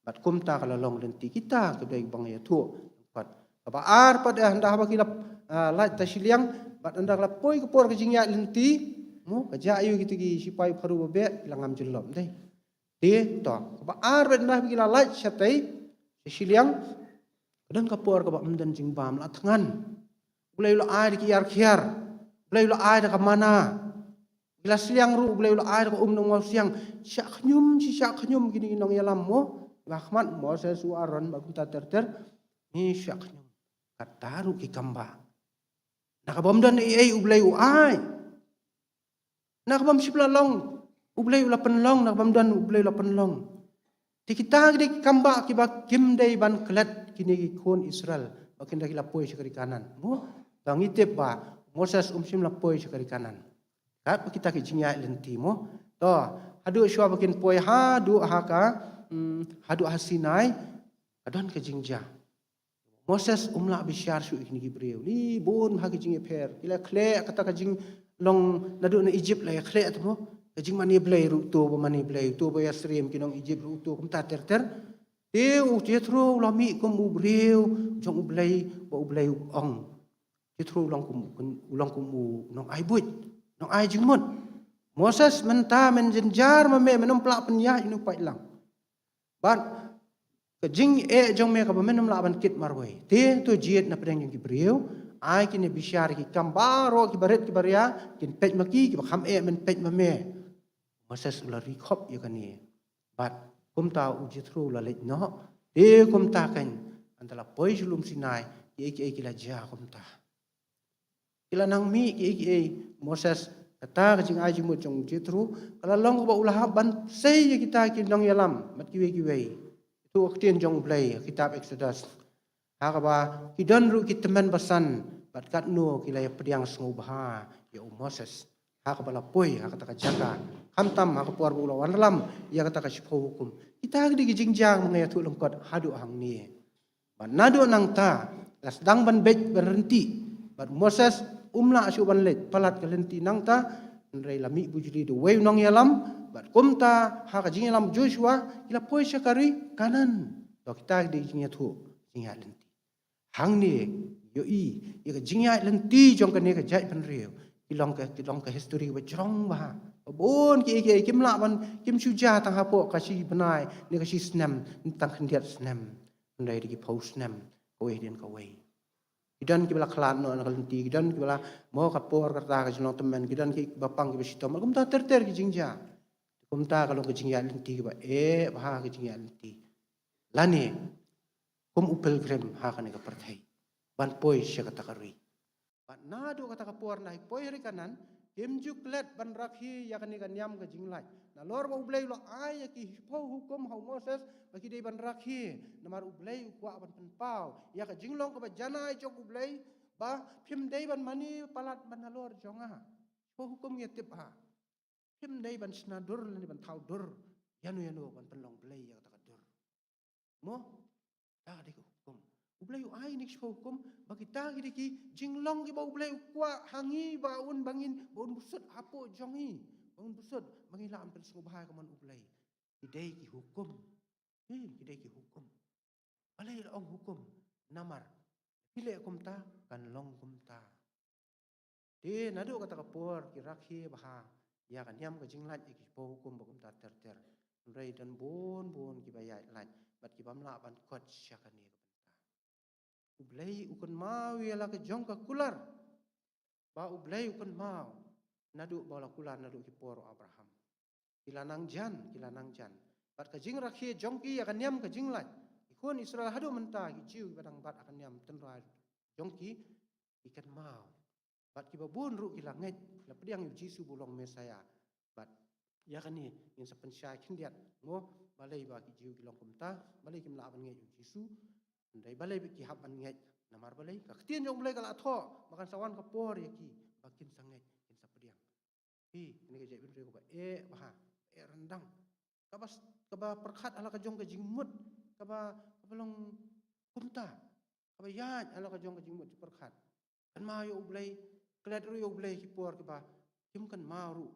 bat kumta kala long lenti kita ke dai bang ya tu pat apa ar pada anda haba kilap lait tasiliang bat anda la poi ke por ke jingya lenti mo ka ja ayu gitu ki sipai pharu babe langam jelom dei de to ba ar bat anda ki la lait satai siliang dan ka por ka ba mdan jing bam la thangan ulai lo ai ki yar khiar ulai lo ai ka mana ila siliang ru ulai lo ai ka nong siang syak nyum si syak nyum gini nong yalam mo rahmat mo se su Aaron ba kunta ter ni syak nyum kataru ki kamba nakabam dan ai ublay uai nakabam sipla long ublay ula penlong nakabam dan ublay ula penlong ti kita di kamba ki ba kim dei ban klet kini ki kon Israel bakin dak lapoi sekari kanan mo bangitep ba Moses sim lapoi sekari kanan kat kita ki jingya lenti mo to hadu syua bakin poi hadu haka hadu hasinai adon ke jingja Moses umla bisyar su ikni Gibril li bon ha kijing per ila kle kata kajing long nadu na Egypt la kle atmo kajing mani blay ru to ba mani blay to ba yasrim kinong Egypt ru to kum ta ter u Jethro lami kum ubreu jong ublay ba ublay ong Jethro long kum nong ai buit nong ai jing mot Moses menta men jenjar ma me menom plak penya inu pai lang ban jing jong me ka menom la ban kit marwai te to jiet na preng ki breu ai ki ne bisyar ki kambaro ki baret ki baria kin pej maki ki kham men pej ma me Moses ula ri khop ya kani bat kum ta u Jethro la le no e kum ta kan antala poi julum Sinai ki la ja kum ta kila nang mi ki Moses kata jing ai jing mo jong Jethro kala long ba ulah ban sei kita ki nong yalam mat ki we tu aktien jong blay kitab Exodus hakaba kidan ru kitaman basan bat kat no kila ya pediang sengu baha ya Moses ha ka bala poi ha kata ka jaga hamtam ha ka puar bula wan lam ya kata ka sipo hukum kita di jingjang mengaya tu lengkot hadu hang ni ban nadu nang ta las dang ban bet berhenti bat Moses umla asu ban let palat ka lenti nang ta rei lami bujuri de wei nong yalam bat kumta ha ka jingalam Joshua kila poi syakari kanan to kita di jingya tu jingya lenti hang ni yo i ya ka jingya lenti jong ka ne ka jai pan riu kilong ka history ba jong ba bon ki kim la ban kim suja tang ha po ka si benai ni ka si snam tang khandiat snam ndai di pau snam ko e den ka wei kidan ki bala klan no na lenti kidan ki bala mo ka por ka ta ka jino temen kidan ki bapang ki besito mal kum ta ter ki jingja kum ta kalau ka jingya lenti ki ba ba ka jingya lenti lani kum upel grem ha ka ne ka perthai ban poi sya ka takari ban nadu kata ka por nai poi ri kanan kim juklet ban rakhi ya kan ni kan yam ka jinglai na lor ba ublei lo ai ki po hukum hau Moses bagi dei ban rakhi namar ublei kwa ban pen pau ya ka jinglong ka ba janai jok ublei ba phim dei ban mani palat ban lor jonga po hukum ya tip ha phim dei ban snadur ni ban thau dur yanu ban penlong blei ya ka dur mo ta di hukum ublei ai ni po hukum bagi ta ki jinglong ki ba ublei kwa hangi ba un bangin bon busut apo jongi bon busut bangi la ampel sungu bahai ka man ublei idei ki hukum idei ki hukum balai ong hukum namar pile kum ta kan long kum ta de nadu kata ka por ki rakhi baha ya kan yam ka jinglat ki po hukum ba kum ta ter rei dan bon ki ba ya lat bat ki bam la ban kot syakani ublei ukun mau ialah ke jong ka kular ba ublei ukun mau nadu bala kular nadu ki poro Abraham kilanang jan bat ka jing rakhi jong ki akan yam ka jinglat ikun Israel hadu menta ki jiu badang bat akan yam tenra jong ki ikan mau bat ki babun ru kilanget la pediang Yesus bulong Mesaya bat ya kan ni in sa pensyai kindiat ngo balai ba ki jiu kilong kumta balai kim la ban nge Yesus ndai balai ki haban ngai namar balai ka ktien jong balai kala tho makan sawan ka por ya ki bakin sangai in sa pediang ni ke jebin re ko ba rendang ka ba perkhat ala ka jong ka jingmut ka ba long kumta ka ba ya ala ka jong ka jingmut perkhat kan ma yo balai klat ru yo balai ki por ka ba kim kan ma ru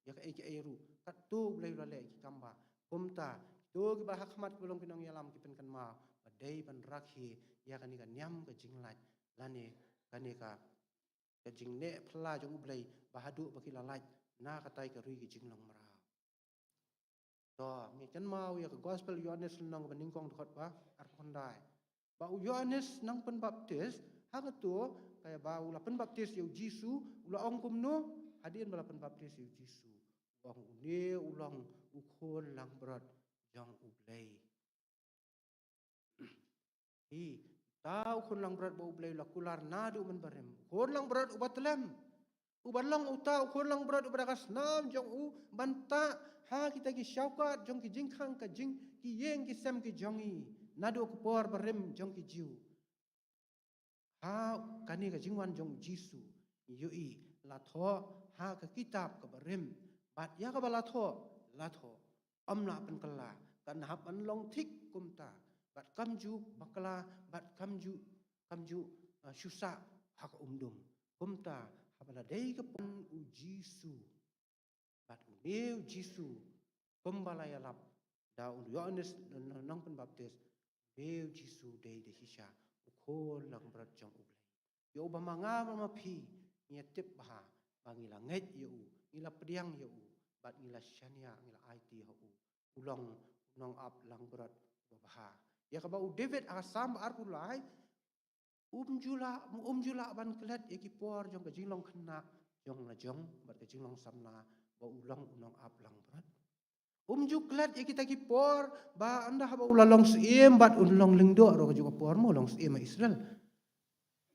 ya ka ai ru kat tu balai la le ki kamba kumta tu ki ba hakmat belong kinong yalam ki pen kan ma dei ban rakhi ya kan ni kan nyam ka jinglat lani kan ni ka jingne phla jong ublei bahadu bakila lait na ka tai ka ri ki jinglong mara to mi kan mau ya ka gospel Yohanes nang ban ningkong khot ba ar khondai ba Yohanes nang pen baptis ha ka tu kaya ba ula pen baptis yu Jisu ula ong kumno hadin bala pen baptis yu Jisu ong ne ulang ukhon lang berat jang ublei tahu kon lang berat bau belai lakular nadu men barem kon lang berat ubat lem uban lang utau kon lang berat ubat kasnam jong u banta ha kita ki syaukat jong ki jingkhang ka jing ki yeng ki sem ki jongi nadu ko por barem jong ki jiu ha kani ka jingwan jong Jisu yui la tho ha ka kitab ka barem bat ya ka bala tho la tho amna pen kala kan hap an long thik kumta bat kamju bakla bat kamju syusa hak umdum kumta habala dei ke pun Jisu bat meu Jisu kumbala ya lap daun Yohanes nang pen baptis meu Jisu dei de hisha ukhol lang berat jong ublai yo ba manga ma phi nya tip ba bangila nget yo ngila pediang yo bat ngila syania ngila IT ho ulong nong up lang berat ba ya ka ba David asam arpulai umjula ban klet ya ki por jong ka jinglong khna jong la jong bat ka jinglong samna ba ulang unong ap lang berat umju klet ya kita ki por ba anda ba ulalong siem bat unlong lingdo ro ka juga por mo long siem Israel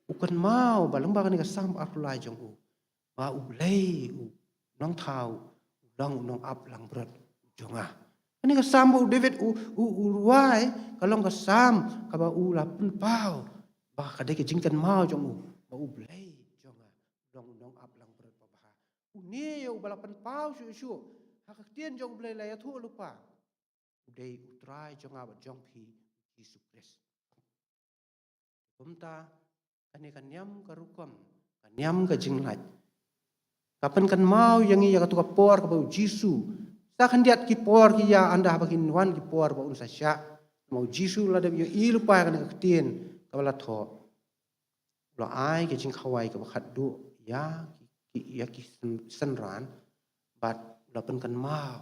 ukan mau balang ba ni ka sam arpulai jong u ba ublei nong thau ulang unong ap lang berat jonga ini ka sambo David uruai kalong ka sam ka ba ula pun pau ba ka de ke jingkan mau jong ba ublay jonga dong ap lang berat pabaha uni yo balapan pau shu hakaktian jong ublay la ya thu lupa udai utrai jonga ba jong phi Yesus Kristus kumta kani kanyam karukom kanyam ka jinglat kapan kan mau yang ia katu kapor ka bau Yesus sa kan diat ki por ki ya anda bakin wan ki por ba unsa sya mau Yesus la de yo i lupa kan kaktian kabala tho lo ai ke jing khawai ka khat du ya ki senran bat la pen kan mau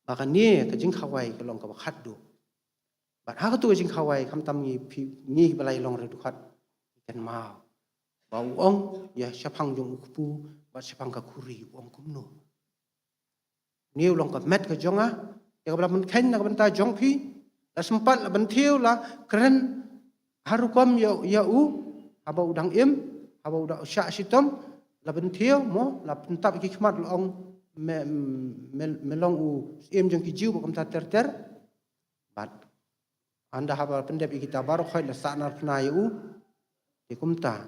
bahkan ni ke jing khawai ka long ka khat du bat ha ka tu jing khawai kam tam ni balai long re du khat kan mau bau ong ya syapang jong kupu bat syapang ka kuri ong kumno niu long ka met ka jonga ya ka bala men khen na ka benta jong phi la sempat la bentiu la keren harukom ya u aba udang im aba udang syak sitom la bentiu mo la pentap ki khmat long melong u im jong ki jiu kam ta ter bat anda haba pendep kita baru khoi la sanar pna ya u di kumta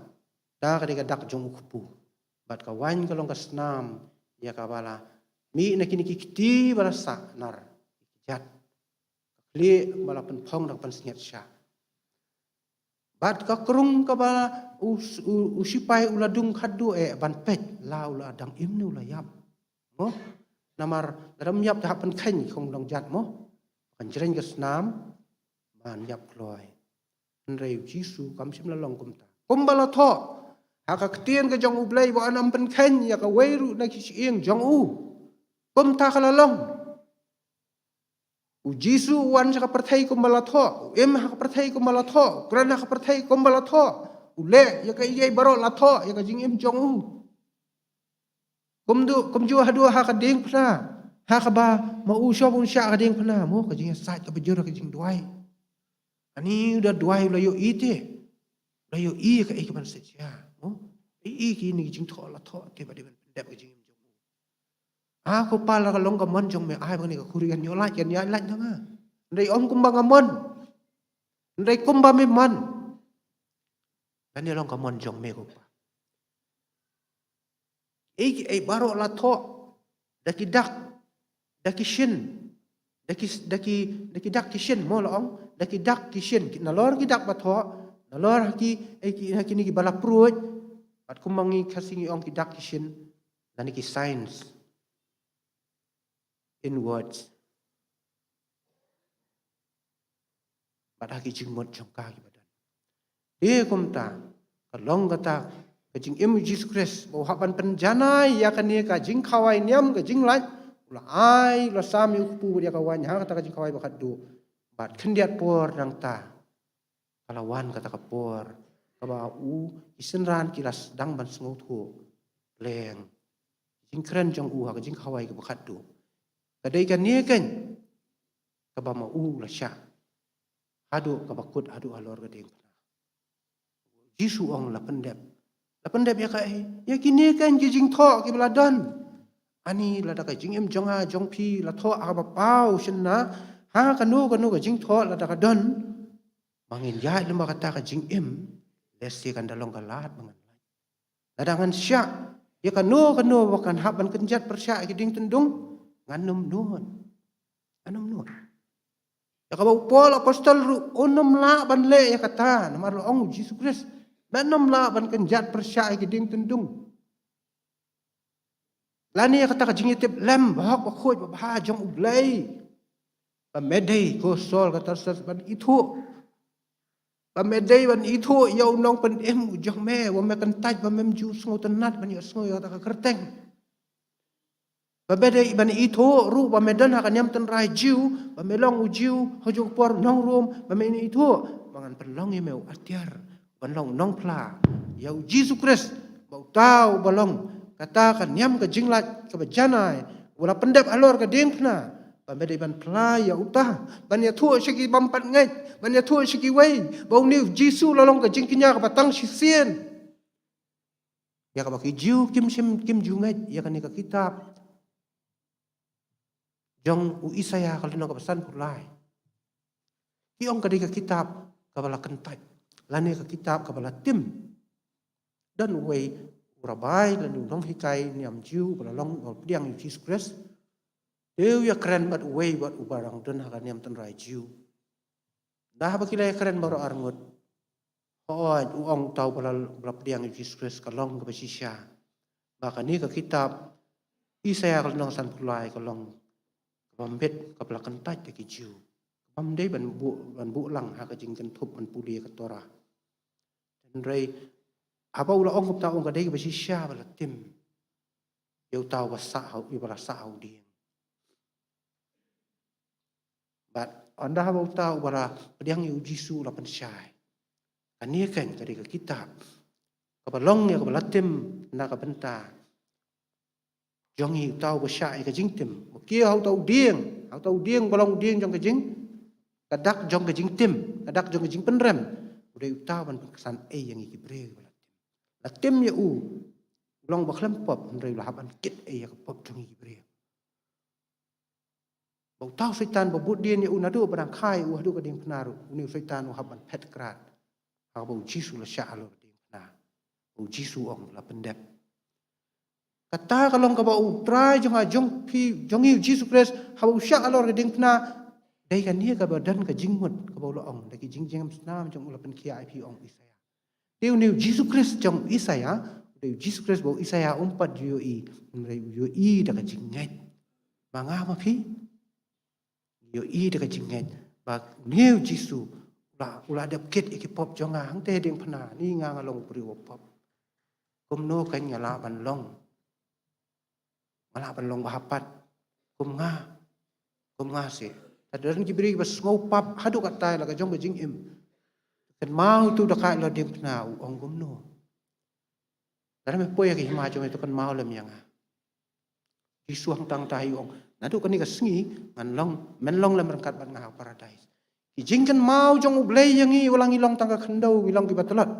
da ka dak jong kupu bat ka wan ka long ka snam ya ka bala mi na kini kiti bala sanar jat kli bala pen phong dak pen snyat sya bat ka krung ka bala usipai uladung khadu ban pet la ula dang im nu la yap mo namar dalam yap dah pen khen khong dong jat mo kan jreng ka snam man yap kloi rei Yesu kam sim la long kumta kumbala tho haka ktien ka jong ublay bo anam pen khen ya ka weiru na ki sieng jong u kumta kala long u Yesu wan sa ka perthai kumbala tho em ha ka perthai kumbala tho grana ka perthai kumbala tho u le ya ka yei baro la tho ya ka jing em jong u kumju hadu ha ka ding phna ha ka ba ma u sho bun sha ka ding phna mo ka jing sa ka bejur ka jing duai ani udah duai la yo ite la yo i ka ik ban se cha mo i ki ni jing tho la tho te ba de ban dep ka jing em jong aku pala ka long ka mon jong me ai ba ni ka khuri kan yo la chen ya la nga ndai om kum ba nga mon ndai kum ba me man kan long ka mon jong me ko pa ai baro la tho daki dak daki shin daki dak ki shin mo la ong daki dak ki shin na lor ki dak ba tho na lor ki ni ki bala pruoj pat kumangi khasingi ong ki dak ki shin dan ki science in words pat haki jingmot jong ka ki badan e kumta kalong kata ka jing im Jesus Christ bo haban penjanai ya kan ni ka jing khawai niam ka jing lai la ai la sami pu dia ka wan ha kata ka jing khawai ba khadu bat khendiat por dang ta kalawan kata ka por ka ba u isenran kilas dang ban sngo thu leng jing kren jong u ha ka jing khawai ka ba khadu kadai kan ni kan ka ba ma u la sha hadu ka ba kut hadu alor ka ding Jisu ong la pendep ya ka ya kini kan jing tho ki bala don ani la da ka jing em jong ha jong phi la tho a ba pau shin na ha kanu ka jing tho la da ka don mangin ya lemba kata ka jing em lesi kan dalong ka lat mangan ladangan sya ya kanu wakan haban kenjat persya ki ding tendung nganum nun ya ka ba pol apostol ru onum la ban le ya kata namar lo ong Jesus Christ banam la ban kenjat persya ki ding tendung lani ya kata ka jing tip lem bahak ba khoj ba ha jong ublai ba medei ko sol kata sas ban itu ba medei ban itu ya unong pen em jong me wa me kan taj ba mem ju sngo tenat ban ya sngo ya ta ka kerteng ba medei ban itu ru ba medan ha kan yam ten rai jiu ba melong u jiu hojo por nong rum ba me itu mangan pelong ye meu atiar ban long nong pla ya Jesus Christ ba tau balong kata kan yam ka jinglat ka bajanai wala pendep alor ka ding pna ban bedai ban pla ya utah ban ya thu siki bampat ngai ban ya thu siki wei bau ni Jisu lalong ka jing kinya ka batang sisien ya ka baki jiu kim ju ngai ya kan ni ka kitab jong u Isaya ka lino ka pesan pulai ki ong ka di ka kitab ka bala kentai lani ka kitab ka bala tim dan way urabai la nu dong hikai niam jiu bala long diang Jesus Christ deu ya keren bat way bat ubarang dan hakan niam tan rai jiu dah bakilai keren baru arngut oi uong tau bala diang Jesus Christ kalong ke basisya bahkan ni ke kitab Isaya kalong san pulai kalong pambet kapla kentai ke jiu pamdei ban bu lang ha ka jing kan thup ban puli ka tora dan rai apa ula ong ta ong ka dei ba si sha bala tim eu tau ba sa hau i bala sa hau di but anda ha ba tau bala pediang yu jisu la pan syai ani kan ka dei ka kitab ka balong ya ka bala tim na ka benta jong hi tau ba syai ka jing tim kia hau tau dieng balong dieng jong ka jing kadak jong ka jing tim kadak jong ka jing penrem udah utau ban kesan yang iki bre la tim ya long ba khlem pop ndrei la haban kit ya ka pop jong iki bre bau tau setan ba bud dien ya nadu barang khai hadu ka ding penaru uni setan haban pet krat ha bau jisu la sha lo ding na bau jisu ong la pendep kata kalong ka bau try jong pi jong yu jisu Christ ha bau sha lo ka ding na dai kan ni ka badan ka jingmut ka bau lo ong da ki jingjam snam jong la pen kia ip ong Isaya deu ni jisu Christ jong Isaya deu jisu Christ bau Isaya umpat yo i da ka jinget manga ma pi yo i da ka jinget ba ni jisu ula da ket iki pop jonga hang te ding phana ni nga ngalong pri pop kum no kan ngala ban long mala ban long bahapat kum nga se adaran kibri bas ngopap hadu katai la ka jong ka jing im kan mau tu da kai la ding phana ong gum no dara me poya ki ma jong itu kan mau lam yang jisu hang tang tai ong nadu kan ni ka sngi man long men long lam rangkat ban nga paradise ki jing kan mau jong ublei yang i ulang ilong tang ka khandau ilong ki batalat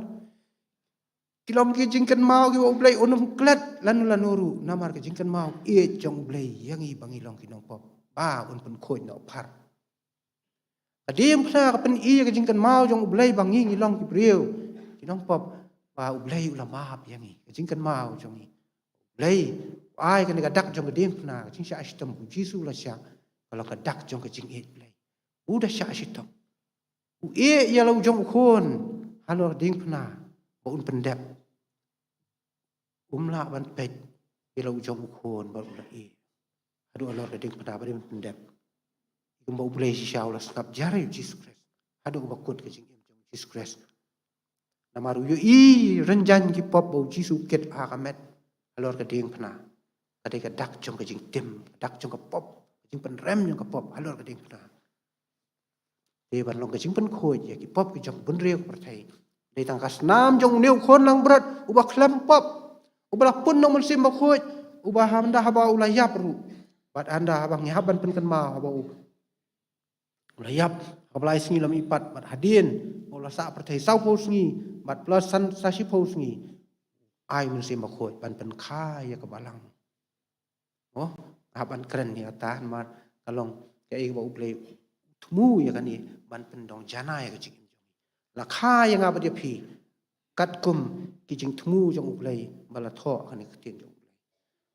kilom ki jing kan mau ki ublei unum klet lanuru namar ki jing kan mau e jong ublei yang i bang ilong ki nong pop ba un pun khoi no par adim phna ka pen i ka jing kan mau jong ublei bang ngi long ki prieu ki nong pop ba ublei ulama hap yang i ka jing kan mau jong i ublei ai kan ka dak jong ka dim phna ka jing sha ashtam ku jisu la sha kalau ka dak jong ka jing e ublei udah sha ashtam u e ya lo jong khon halo ding phna ba un pendep umla ban pet ya lo jong khon ba ula e adu alor ka ding phna ba dim pendep Kumba boleh sisya Allah sekap jari Jesus Christ. Ada ubakut ke jing jong Jesus Christ. Namaru yo i renjan ki pop bau Jesus ket akamet alor ke ding pena. Kade ka dak jong ke jing tim, dak jong ke pop, jing pen rem jong ke pop alor ke ding pena. De ban long ke jing pen khoi ya ki pop ki jong bun reu pertai. De tang kas nam jong neu khon lang berat ubah klem pop. Ubah pun nong mensim ba khoi ubah handa haba ulayap ru. Bat anda habang haban pen kan ma haba ulayap kablai sngi lam ipat mat hadin ola sa pertai sau po sngi mat plus san sashi po sngi ai mun se makhoi ban pen kha ya ka balang oh haban keren ni ata mat kalong ke i ba uple thmu ya kan ni ban pen dong jana ya ka jing la kha ya nga ba dia phi kat kum ki jing thmu jong uple bala tho kan ni ktin jong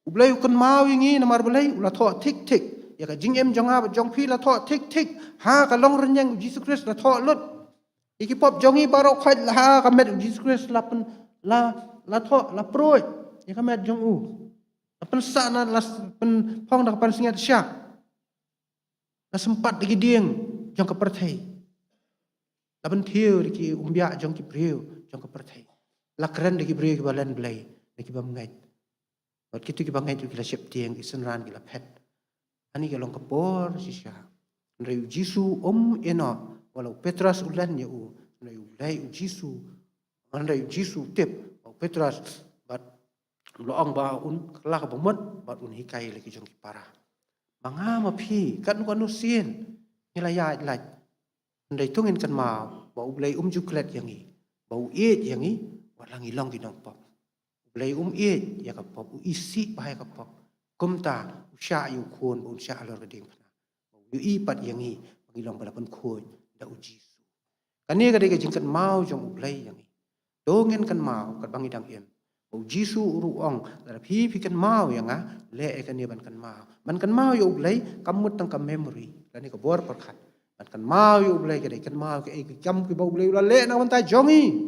uple kan mau yingi namar balai ula tho tik tik ya ka jing em jong ha jong phi la tho tik tik ha ka long renyang Jesus Christ la tho lut iki pop jongi baro khait la ha ka met Jesus Christ la pen la tho la proi ya ka met jong la pen sa na la pen phong da pan singat syak la sempat digi dieng jong ka perthai la pen thiu digi umbia jong ki priu jong ka perthai la kren digi priu ki balan blai digi bam ngai bat kitu ki bangai tu ki la sep tieng ki senran ki la phet ani ke long kapor sisya reu jisu eno walau Petrus ulan ya reu lai jisu reu jisu tip Petrus bat loong ba un kala ka bomot bat un hikai lagi jong para manga ma phi kan ko no sien nila ya lai ndai tungin kan ma ba ulai juklet yang i ba uet yang i walang ilong ki nong pop ulai et ya ka pop isi ba ka pop kumta sya yu khon un sya alor geding phna yu i pat yang i ngilong bala pen khon da u jisu kani ka de jingkat mau jong ublai yang i Dongen kan mau kat bangi dang em. Bau Jisu uruong la phi kan mau yang le kan ni ban kan mau yo blai kamut tang kam memory la ni ko bor perkhat ban kan mau yo blai ke kan mau ke jam ke bau blai la le na ban ta jongi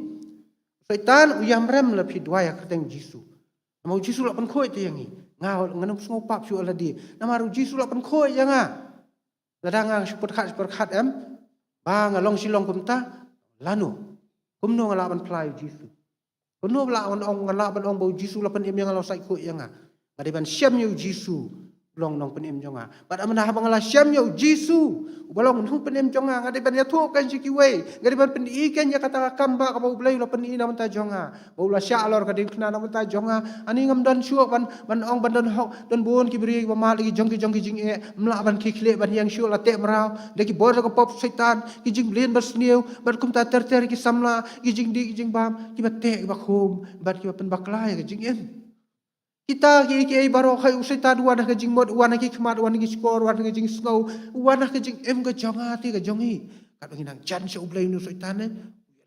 Satan uyam rem la phi dwaya ka teng Jisu mau Jisu la pan khoi te yangi ngau nganam sngo pap su ala di na maru Jisu la pan khoi yanga la danga perkhat em ba ngalong silong kumta lanu kumno ngala ban plai Jisu Kuno bla on ong ngala ban ong bau Jisu la pan em yang lo sai ko yanga. Ngade ban syam yu Jisu long nong pan em jonga. Bad amana ha bangala syam yu Jisu. Balong nu pan em jonga ngade ban ya tho kan siki we. Ngade ban pen i kan ya kata kamba ka bau blai la pan i na manta jonga. Bau la sya lor ka din kna na manta jonga. Ani ngam dan syuk ban ong ban dan hok dan bon ki bri ba mal ki jong ki jing e mla ban ki khle ban yang syuk la te mrau. De ki bor ka pop setan ki jing blen bas niu ban kum ta ter ki samla ki jing di ki jing bam ki ba te ba khum ban ki pen baklai ki jing em. Kita ki baro khai usita duan ka jing mod wan ki khmat wan ki skor wan ki jing snow wan ka jing em ka jonga ti ka jongi ka bangi nang chan se ublai nu setan ne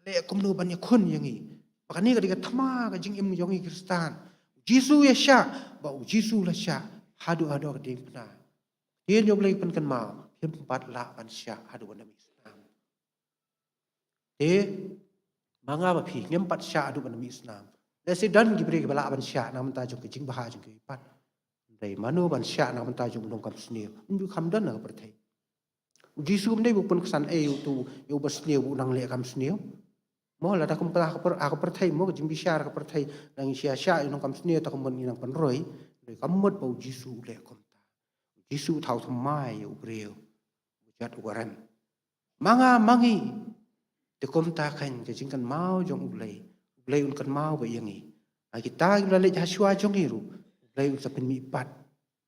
le kum nu ban ya khun yangi pakani ka diga thama ka jing em jongi kristan Jisu ya sya ba Jisu la sya hadu ka ding na yen yo blai pen kan ma hem pat la ban sya hadu ban mi islam manga ba phi ngem pat sya hadu ban mi islam Lesi dan gibri bala ban sya na manta jong jing baha jong pat. Dai manu ban sya na manta jong dong kam sneu. Unju kham dan na perthai. Jisu mdai bu pun kesan tu yo bas sneu bu nang le kam sneu. Mo la da kum pa ka perthai mo jing bisyar ka perthai nang sya sya nong kam sneu ta kum ban nang pan roi. Dai kam mot bau Jisu le kom ta. Jisu thau thamai yo breu. Jat waran. Manga mangi te kom ta kan jing kan mau jong ulai. Ulai un kan mau ba yangi. Kita gila le Joshua jongiru. Ulai un sapen mi pat.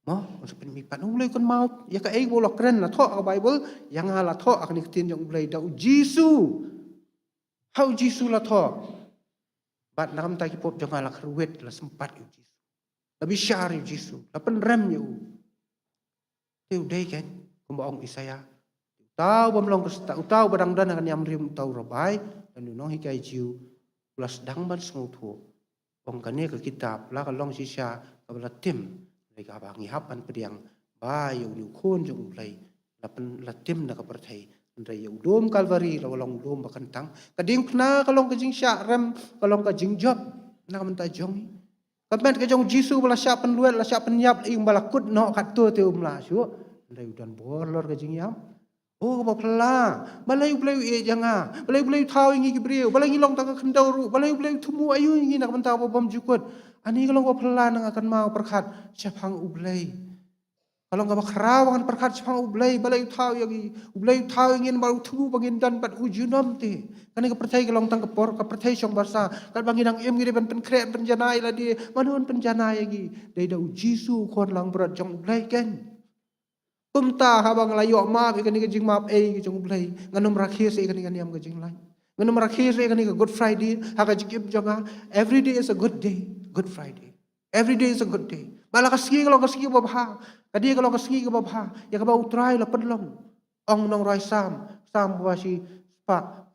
Mo, un sapen mi pat. Ulai kan mau ya ka ei bolok keren la thok Bible yang ala thok akni tin jong ulai da Jisu. How Jisu la thok. Bat nam ta ki pop jong ala kruwet la sempat yu Jisu. Lebih syar yu Jisu. La pen rem yu. Tiu dei kan kumbaong Isaya. Tau bamlong kesta utau badang dan akan yam rim tau rabai dan nong hikai jiu. Plus dang ban senguthu ong kane ke kitab la ka long sisya ka bala tim le ka ba ngi hapan pediang ba yu ni khon jong ulai la pen la tim na ka perthai ndai yu dom kalvari la long dom ba kantang ka ding khna ka long ka jing sya rem ka long ka jing job na ka menta jong ka met ka jong Jisu bala sya pen luet la sya pen yap ing bala kut no ka tu te umla syu ndai dan bor lor ka jing yam Oh bapla balai balai janga balai thau ingi kibriu balai ngilong tak kendauru balai thumu ayu ingi nak menta bom jukut ani kalau bapla nang akan mau perkhat siapang ublai kalau ngaba khrawangan perkhat siapang ublai balai thau ingin baru thumu bangin dan pat ujunom te kani ka perthai kalong tang kapor ka perthai song barsa kan bangin ang em ngire ban pen kre penjanai la di manun penjanai gi dai da Jisu khon lang berat jong ublai kan Kumta habang layo map ikan ikan jing map jong play nganum rakhis ikan ikan yam jing lai nganum rakhis ikan ikan Good Friday haka jing jonga every day is a good day Good Friday every day is a good day bala kaski kalau kaski babha kadi kalau kaski ke babha ya ka ba utrai la penlong ong nong rai sam basi pa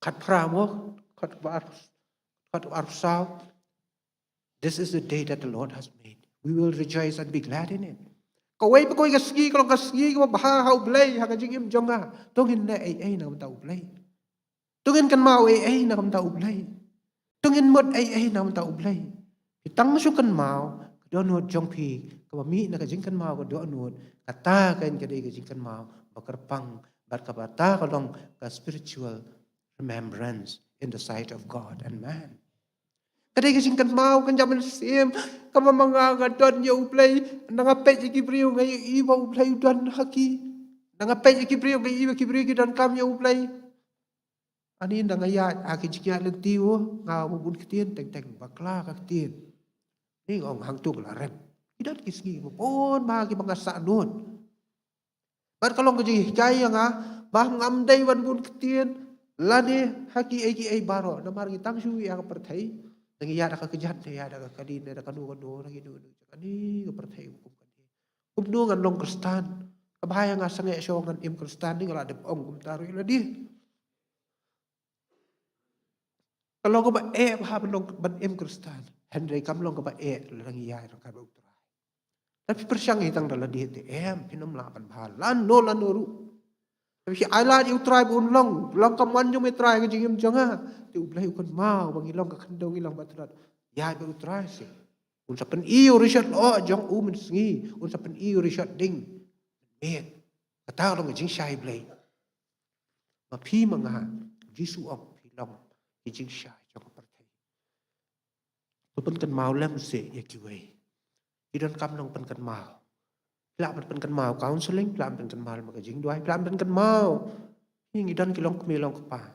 khat pramo khat arsau this is the day that the Lord has made we will rejoice and be glad in it Kawai pa kawai kaski kalau kaski ko baha hau blay ha kajing im jonga tungin na ai na kam tau blay tungin kan mau ai na kam tau blay tungin mod ai na kam tau blay itang su kan mau donot jong pi ka mi na kajing kan mau ko donot kata kan kadai kajing kan mau bakarpang bat ka bata kalong ka spiritual remembrance in the sight of God and man Kadai kasing kan mau kan jaman sim kama mga gadon ya uplay nangapet ya kibriyo ngay iwa uplay dan haki nangapet ya kibriyo ngay iwa kibriyo dan kam ya uplay ani nangayat aki jikya lentiwo nga mubun kitien teng bakla kakitien ni ngong hangtung larem idat kisgi pon bagi mga saanun bar kalong kaji hikaya nga bah ngamday wan bun kitien lani haki ai baro namar ngitang suwi ang perthai Nang iya ada kekejat ya ada kekadin ada kanu lagi nu kani ke perthai hukum kani hukum ngan long kristan kabaya nga sange ngan im kristan ni ngala de ong kum taru ila di Kalau kau ba ha ban em Kristen, Henry kam long kau ba lang iya rang kau utrai. Tapi persyang hitang dalam dia te pinom lapan bahal lan no ru. Tapi si ala di utrai bun long kaman jong metrai ke jingim jonga. Ti ublai ukon mau bang ilong ka kandong ilong batrat. Ya be utrai se. Un sapen iu Richard lo jong men sengi. Un sapen iu Richard ding. Kata long jing syai blai. Ma pi manga Jisu ong pi long jing syai jong pertai. Tu pen kan mau lem se ya kiwei. Idan kam long pen kan mau. Pelak pen kan mau counseling, pelak pen kan mau maka jing duai, pelak pen kan mau. Ini idan kilong kemilong kepa.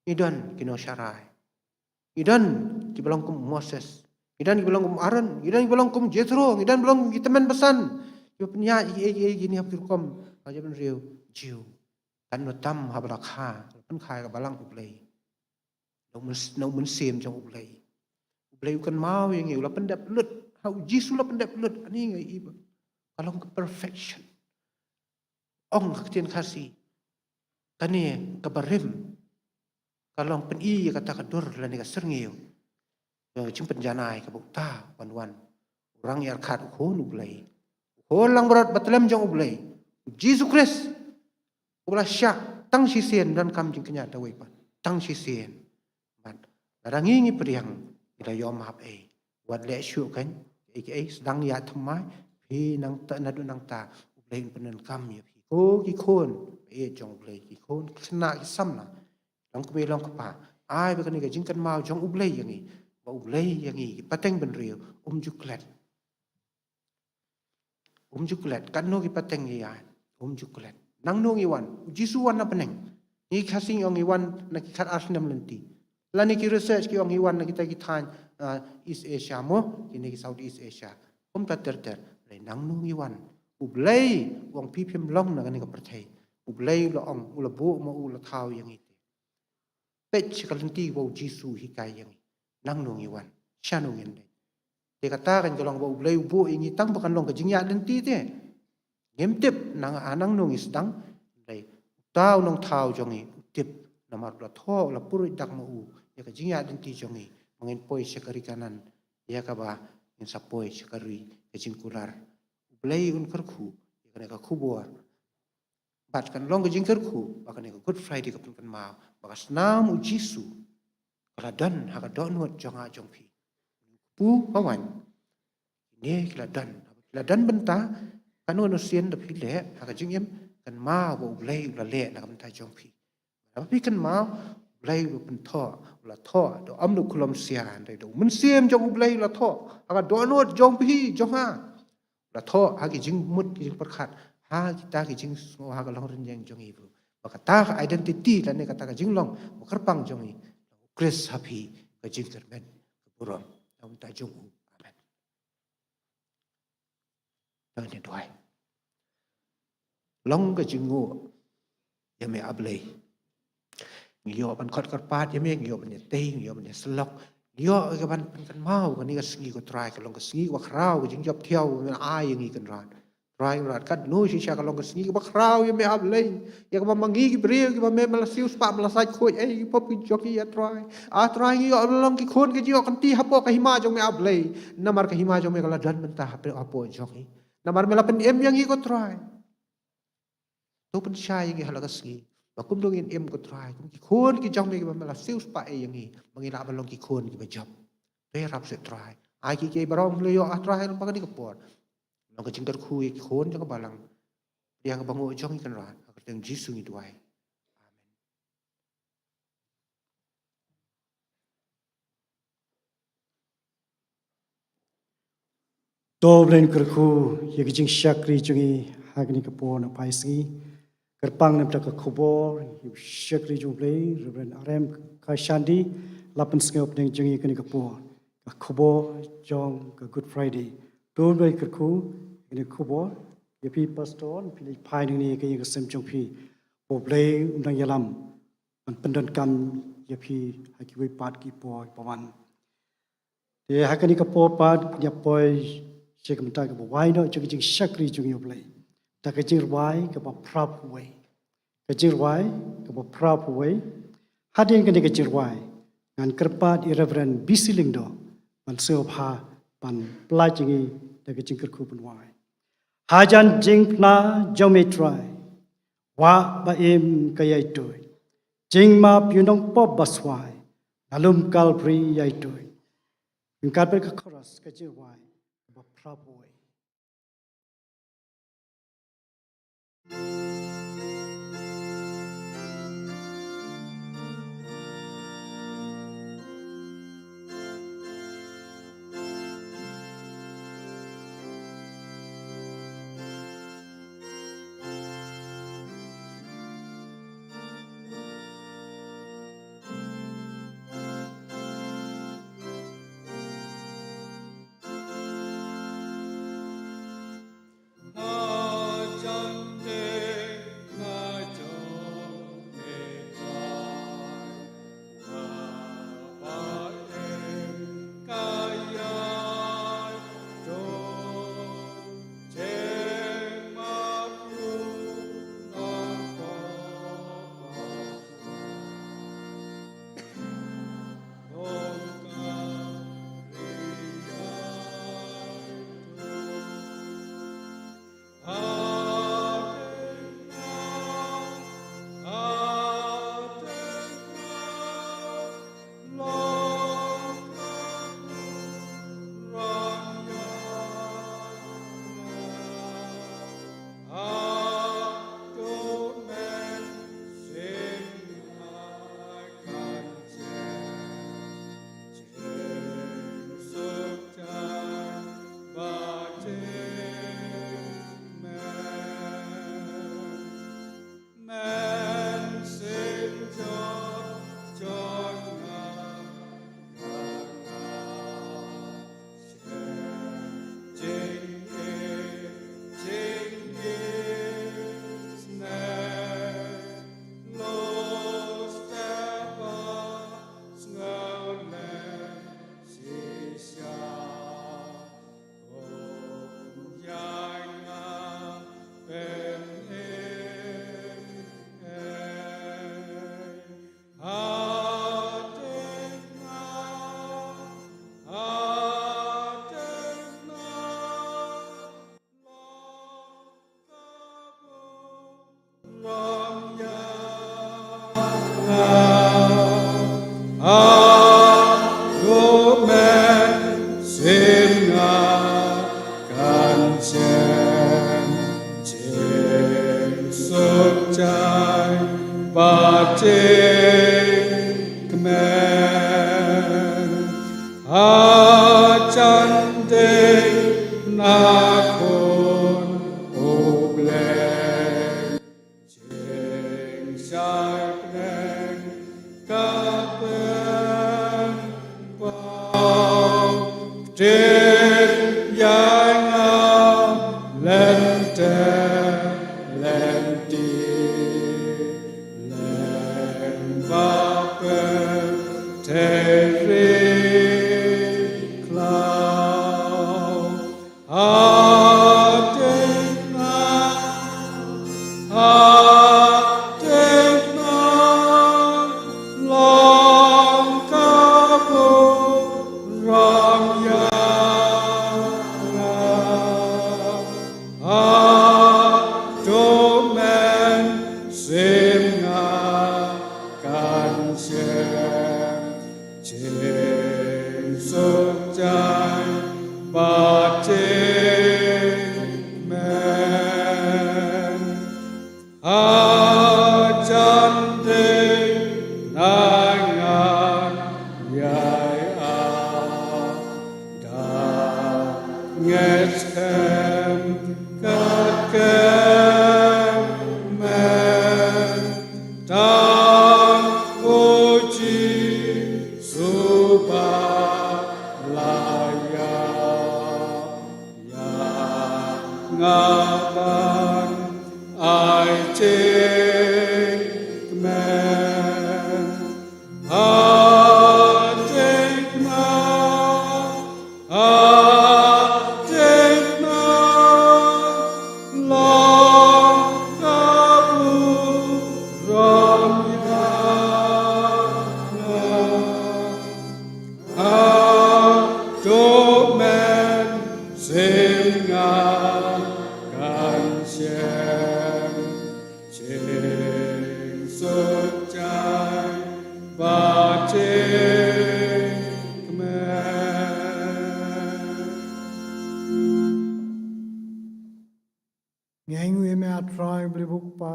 Idan kino syarai. Idan kibalong kum Moses. Idan kibalong kum Aaron, idan kibalong kum Jethro, idan kibalong teman pesan. Yo penya gini hapir kom aja ben riu jiu. Tan no tam habrak ha, pen khai ka balang ublei. No mun sim jong ublei. Ublei kan mau yang iu la pendap lut. Hau Jisu la pendap lut ani ngai iba. Kalau ke perfection. Ong ketien kasih. Tani kebarim. Kalau pen i kata kadur la ni ka serngeu. Jing penjanai ka bukta wan. Orang yang khat ko nu blai. Ko lang berat batlem jong blai. Jisu Kristus. Ulah syak tang sisien dan kam jing kenya dawai pan. Tang sisien. Man. Larang ngi priang ila yom hab Wat le syu kan. Sedang ya thamai pi nang ta na du nang ta ublei penen kam ya pi ko ki khon jong ublei ki khon khna ki samna long ko long pa ai be kan ni jing kan mau jong ublei yang ni ba ublei yang ni pateng ben riu juklet kan no ki pateng ya juklet nang no ngi wan Jisu wan na peneng ni khasing ong ngi wan na ki khat asnam lenti lani ki research ki ong ngi wan na kita ki than East Asia mo ki South East Asia kom ta ter nang nu ngiwan ublei wong pi phim long na kan ka perthai ublei lo ong ula bu mo ula thau yang ite pech kalanti wo Jisu hi kai yang nang nu ngiwan shanu ngin de kata kan kolong wo ublei bu ingi tang bakan long ka jingya den ti te ngem tip nang anang nu ngisdang dai tau nong thau jongi tip namar la tho la puru dak mo u ya ka jingya den ti jongi mangin poi sekari kanan ya ka ba in sapoi sekari kecing kular ublei un kerku kan ka kubur bat kan long kecing kerku bakan ka Good Friday ka pun kan mau bakas nam Jisu kaladan haka donut jonga jongpi pu pawan ni kaladan benta kan no sien da pile haka jingem kan mau bo ublei la le na kan ta jongpi tapi kan mau ublei pen tho la tho do amnu kulom sian dai do mun siem jong ublei la tho aga donut jongpi jonga la tho hagi jing mut ki perkhat ha kita ki jing so ha long ren yang jong ibu bakata identity la ne kata ka jing long kerpang jong i Chris happy ka jing terben burom ang ta jong amen ta ne doai long ka jing ngo ya me ablei ngio ban khot karpat ya me ngio ban te ngio ban slok ngio ka ban kan mau kan ni ka sngi ko try ka long ka sngi wa khrau ka jing job thiau men ai yang i kan ran try rat kat no si sha ka long ka sngi ka khrau ya me ablei ya ka mangi ki bre ki ba me malasiu spa malasai khoi ei pop ki joki ya try ngio long ki khon ki jio kan ti hapo ka hima jong me ablei namar ka hima jong me ka ladan men ta hapo apo joki namar me la pen em yang i ko try to pen sha yang i hala ka sngi bakum dongin em ko try kum ki khon ki jong me ki mala sius pa e yang i mangila balong ki khon ki bajab pe rap se try ai ki ke barong le yo try long pa ni ko por long ka jingkar khu ki khon jong balang yang ka bango jong kan ran ka teng Jisu ni duai amen Doblen kerku yagi jing syakri jungi hagni kapo na paisi kerpang na taka kubor syakri jumplei Reverend RM Kashandi lapan sengai opening jungi kani kapo ka kubor jong ka Good Friday Doblen kerku kani kubor yapi pastor pilih pai ni kani ka sem jong pi poblei undang yalam pendan kam yapi hakiwi pat ki po pawan de hakani kapo pat ya poi Cik mentah ke bawah no, cik cik syakri cik yoblay. Tak kecil wai ke bawah prap way. Kecil wai ke bawah prap way. Hadirin kini kecil wai. ngan kerpat Reverend Bisiling do ban seopha ban pelajingi dagi jingker kupun wai hajan jing na jome try wa ba im kayai toy jing ma pyunong pop baswai alum kalpri yai toy ingkat ber ka chorus ka je wai ba prapoi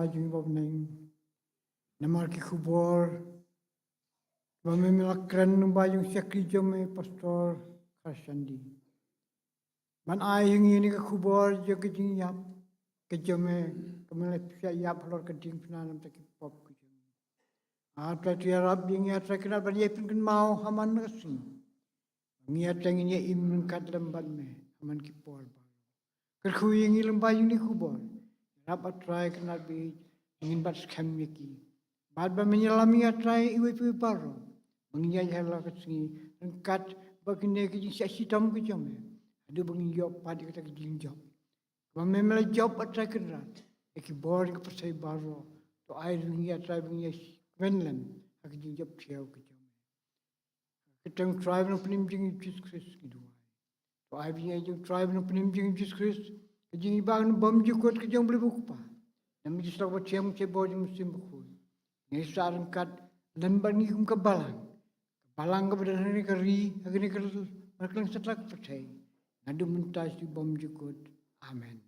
jing bob neng. Namar ki kubor. Bame melakran numba yung syakri jome pastor Karsandi. Man ai yung ini ke kubor jo ke jing yap. Ke jome kemele pya yap lor ke jing penanam tak pop ke jome. Atra tiarap yung ya trakina ban ye pin mau haman ngasing. Ngia tengin ye im kat lemban me haman ki por ba. Kerku yung lemba yung ni kubor. Rapat try kena bi ingin bat skam yaki. Bad ba menyelami ya try iwe pi baro. Mengia jala kesingi kat bagine ke jing sitam ke jome. Adu bangin job padi kata ke jing job. Ba memela job at try kena. Eki bor ke pasai baro. To ai ngia try bangin Queensland ak jing job tiaw ke jome. Ketang tribe no penim jing Jesus Christ gitu. To ai bangin jing tribe no penim jing Jesus Christ. Kejing ibang bom jukot kejang boleh buka. Namun justru buat siam cebol yang musim buku. Ini saran kat lemban ni kum kebalang. Kebalang kepada hari keri, hari keri mereka setelah percaya. Nadu mentas di bom jukot. Amen.